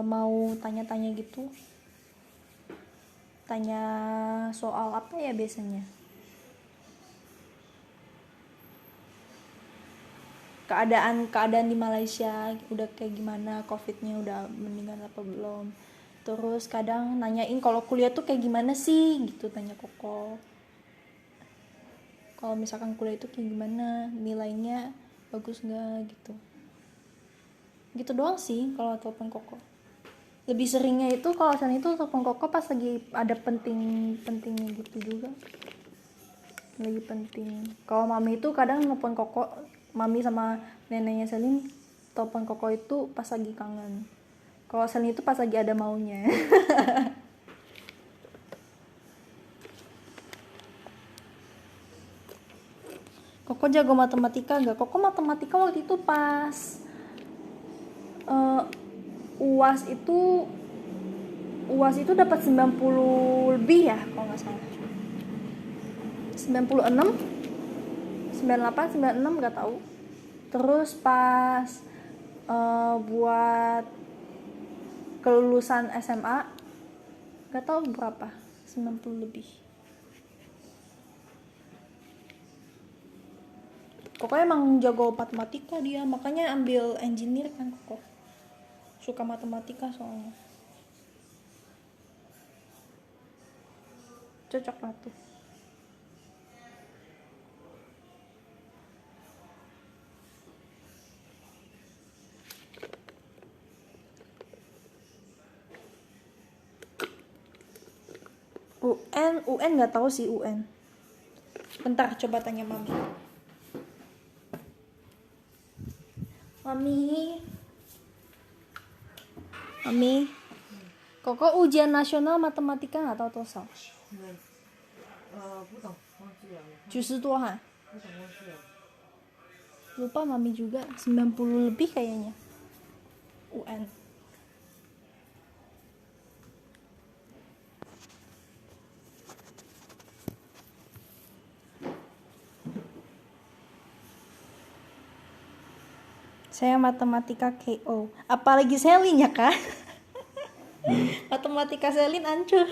mau tanya-tanya gitu, tanya soal apa ya biasanya, keadaan di Malaysia udah kayak gimana, covidnya udah mendingan apa belum. Terus kadang nanyain kalau kuliah tuh kayak gimana sih gitu, tanya Koko. Kalau misalkan kuliah itu kayak gimana, nilainya bagus nggak gitu. Gitu doang sih kalau telepon Koko. Lebih seringnya itu kalau sana itu telepon Koko pas lagi ada pentingnya gitu juga. Lagi penting. Kalau Mami itu kadang telepon Koko, Mami sama neneknya Selin telepon Koko itu pas lagi kangen. Kalau Selin itu pas lagi ada maunya. Koko jago matematika nggak? Koko matematika waktu itu pas UAS itu dapat 90 lebih ya kalau nggak salah. 96, 98, 96 nggak tahu. Terus pas buat kelulusan SMA nggak tahu berapa, 90 lebih. Koko emang jago matematika dia, makanya ambil engineer kan Koko. Suka matematika soalnya. Cocok lah tuh. UN nggak tahu sih UN. Bentar coba tanya Mami. Mami, Koko ujian nasional matematika nggak tahu total? 不懂，忘记了， 90多ha? 不懂忘记了。 Lupa Mami juga, 90 lebih kayaknya. UN. Saya matematika KO. Apalagi Selin ya kan? Matematika Selin hancur.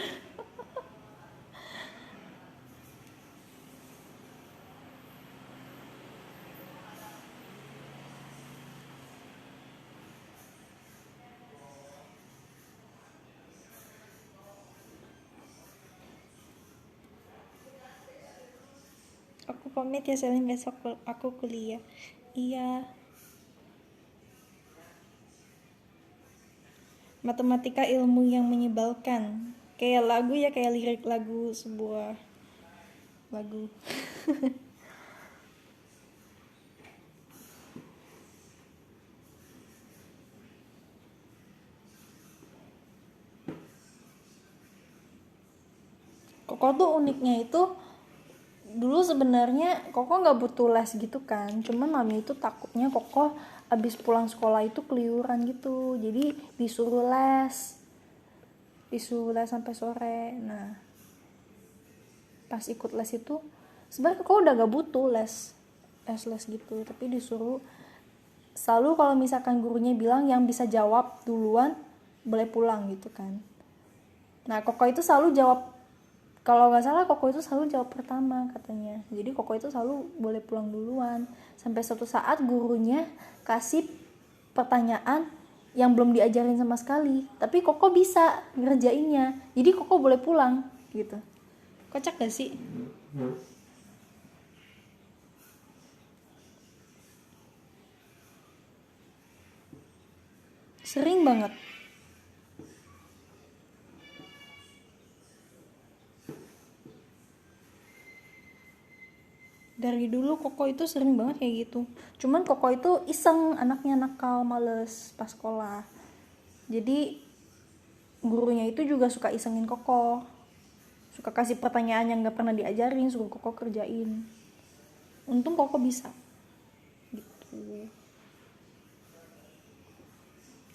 Aku pamit ya Selin, besok aku kuliah. Iya. Matematika ilmu yang menyebalkan. Kayak lagu ya, kayak lirik lagu sebuah lagu. Koko tuh uniknya itu dulu sebenarnya Koko nggak butuh les gitu kan, cuman mami itu takutnya Koko abis pulang sekolah itu keluyuran gitu, jadi disuruh les sampai sore. Nah pas ikut les itu sebenarnya Koko udah gak butuh les gitu, tapi disuruh selalu kalau misalkan gurunya bilang yang bisa jawab duluan boleh pulang gitu kan. Nah Koko itu selalu jawab, kalau nggak salah Koko itu selalu jawab pertama katanya, jadi Koko itu selalu boleh pulang duluan. Sampai suatu saat gurunya kasih pertanyaan yang belum diajarin sama sekali, tapi Koko bisa ngerjainnya, jadi Koko boleh pulang gitu. Kocak gak sih? Sering banget. Dari dulu Koko itu sering banget kayak gitu. Cuman Koko itu iseng, anaknya nakal, males pas sekolah. Jadi gurunya itu juga suka isengin Koko, suka kasih pertanyaan yang gak pernah diajarin, suruh Koko kerjain. Untung Koko bisa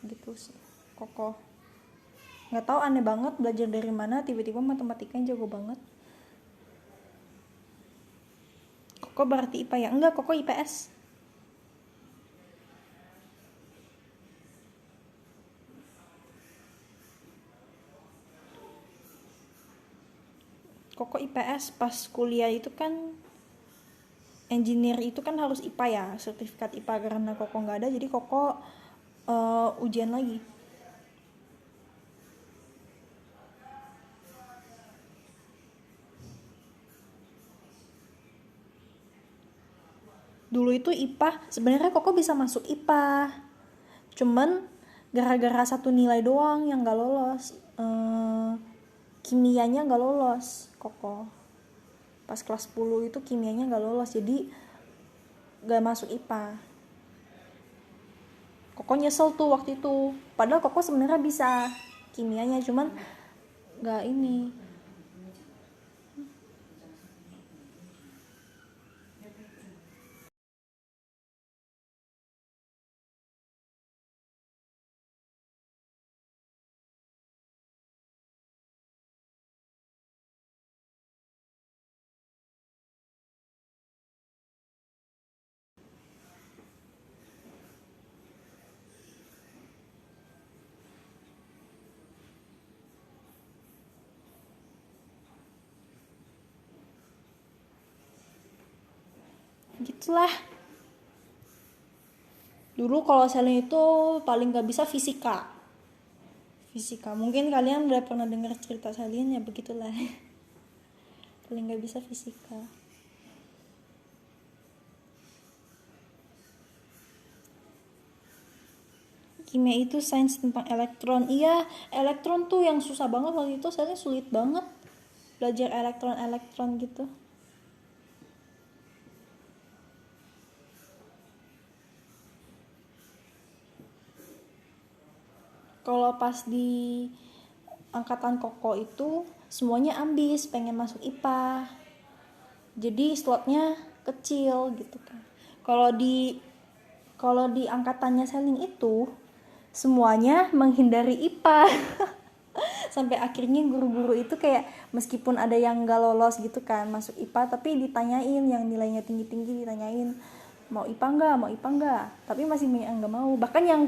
gitu sih Koko. Nggak tahu aneh banget belajar dari mana tiba-tiba matematikanya jago banget. Koko berarti IPA ya? Enggak, Koko IPS. Koko IPS pas kuliah itu kan engineer itu kan harus IPA ya, sertifikat IPA. Karena Koko nggak ada, jadi Koko ujian lagi. Dulu itu IPA, sebenarnya Koko bisa masuk IPA, cuman gara-gara satu nilai doang yang nggak lolos, kimianya nggak lolos Koko. Pas kelas 10 itu kimianya nggak lolos, jadi nggak masuk IPA. Koko nyesel tuh waktu itu, padahal Koko sebenarnya bisa kimianya, cuman nggak ini. Gitulah. Dulu kalau Selin itu paling gak bisa fisika. Mungkin kalian udah pernah dengar cerita Selin, ya begitulah. Paling gak bisa fisika. Kimia itu sains tentang elektron. Iya, elektron tuh yang susah banget waktu itu. Selin sulit banget belajar elektron gitu. Kalau pas di angkatan Koko itu semuanya ambis pengen masuk IPA, jadi slotnya kecil gitu kan. Kalau di angkatannya Selin itu semuanya menghindari IPA. Sampai akhirnya guru-guru itu kayak meskipun ada yang gak lolos gitu kan masuk IPA, tapi ditanyain yang nilainya tinggi-tinggi, ditanyain mau IPA enggak, tapi masih banyak yang gak mau. Bahkan yang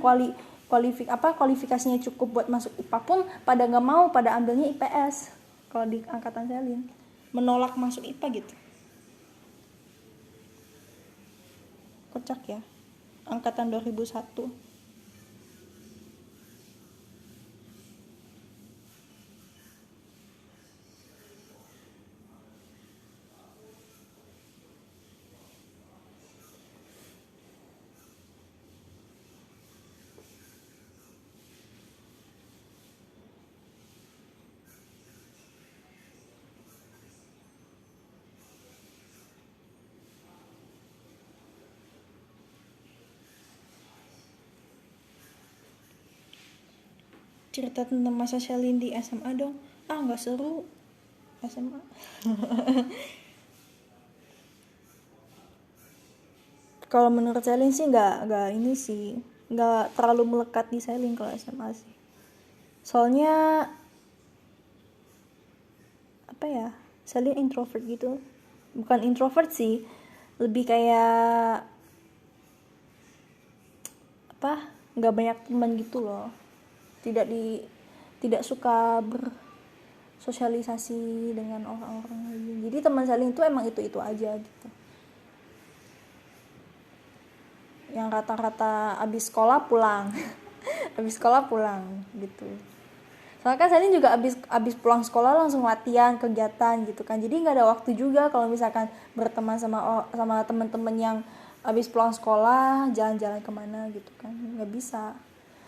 kualifikasinya cukup buat masuk IPA pun pada nggak mau, pada ambilnya IPS. Kalau di angkatan Selin menolak masuk IPA gitu. Kocak ya, angkatan 2001. Cerita tentang masa Shalin di SMA dong. Ah, nggak seru SMA. Kalau menurut Selin sih nggak ini sih, nggak terlalu melekat di Selin kalau SMA sih. Soalnya apa ya, Selin introvert gitu. Bukan introvert sih, lebih kayak apa, nggak banyak teman gitu loh. Tidak suka bersosialisasi dengan orang-orang lain. Jadi teman Selin itu emang itu aja gitu. Yang rata-rata abis sekolah pulang. Abis sekolah pulang gitu. Soalnya kan Selin juga abis pulang sekolah langsung latihan, kegiatan gitu kan. Jadi nggak ada waktu juga kalau misalkan berteman sama teman-teman yang abis pulang sekolah jalan-jalan kemana gitu kan, nggak bisa.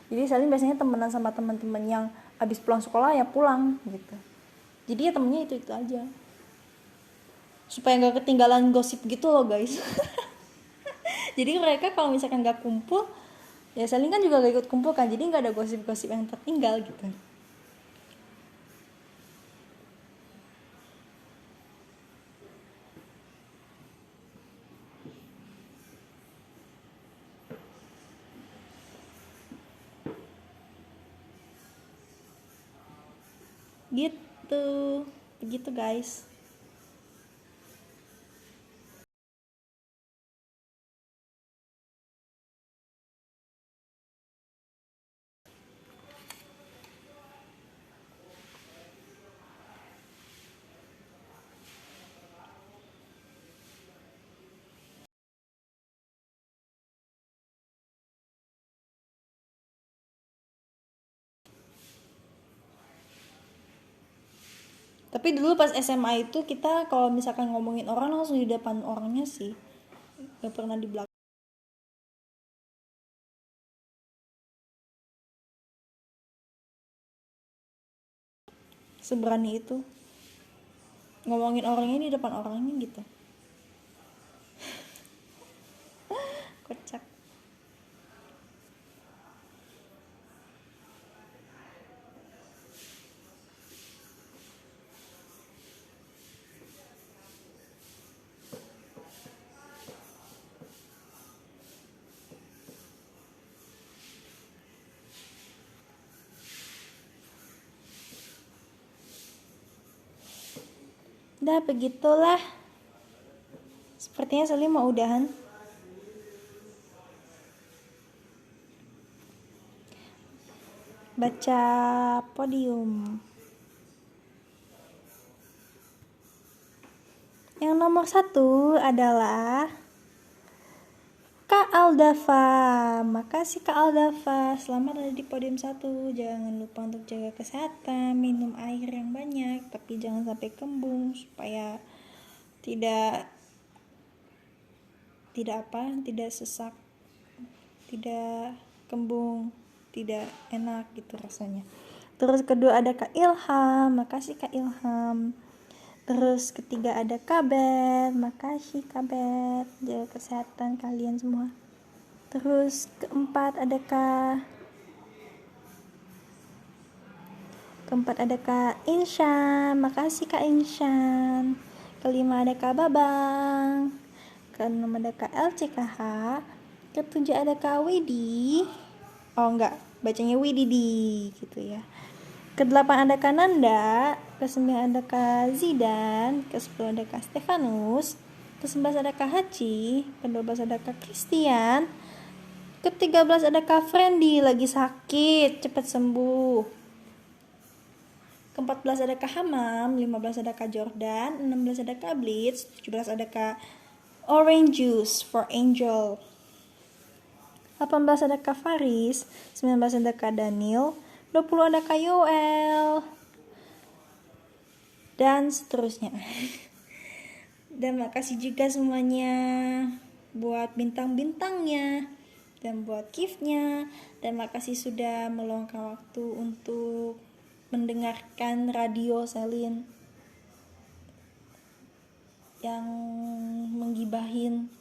Jadi Selin biasanya temenan sama teman-teman yang abis pulang sekolah ya pulang gitu. Jadi ya temennya itu aja. Supaya nggak ketinggalan gosip gitu loh guys. Jadi mereka kalau misalkan nggak kumpul, ya Selin kan juga gak ikut kumpul kan. Jadi nggak ada gosip-gosip yang tertinggal gitu. Gitu, begitu guys. Tapi dulu pas SMA itu kita kalau misalkan ngomongin orang langsung di depan orangnya sih, gak pernah di belakang. Seberani itu ngomongin orangnya di depan orangnya gitu. Kocak. Dah begitulah. Sepertinya Salim mau udahan. Baca podium. Yang nomor 1 adalah Kak Aldafa. Makasih Kak Aldafa. Selamat ada di podium 1. Jangan lupa untuk jaga kesehatan, minum air yang banyak, tapi jangan sampai kembung supaya tidak sesak, tidak kembung, tidak enak gitu rasanya. Terus kedua ada Kak Ilham. Makasih Kak Ilham. Terus ketiga ada Kabet. Makasih Kabet, jaga kesehatan kalian semua. Terus keempat ada Kak Insyan. Makasih Kak Insyan. Kelima ada Kak Babang. Keenam ada Kak LCKH. Ketujuh ada Kak Widi. Oh enggak, bacanya Wididi gitu ya. Kedelapan ada Kak Nanda. Kesembilan ada Kak Zidan. Kesepuluh ada Kak Stefanus. Kesebelas ada Kak Haci. Kedua-belas ada Kak Christian. Ke-13 ada Kak Friendly, lagi sakit, cepat sembuh. Ke-14 ada Kak Hamam. 15 ada Kak Jordan. 16 ada Kak Blitz. 17 ada Kak Orange Juice for Angel. 18 ada Kak Faris. 19 ada Kak Daniel. 20 ada Kak Yoel. Dan seterusnya. Dan makasih juga semuanya buat bintang-bintangnya dan buat gift-nya, dan makasih sudah meluangkan waktu untuk mendengarkan radio Selin yang menggibahin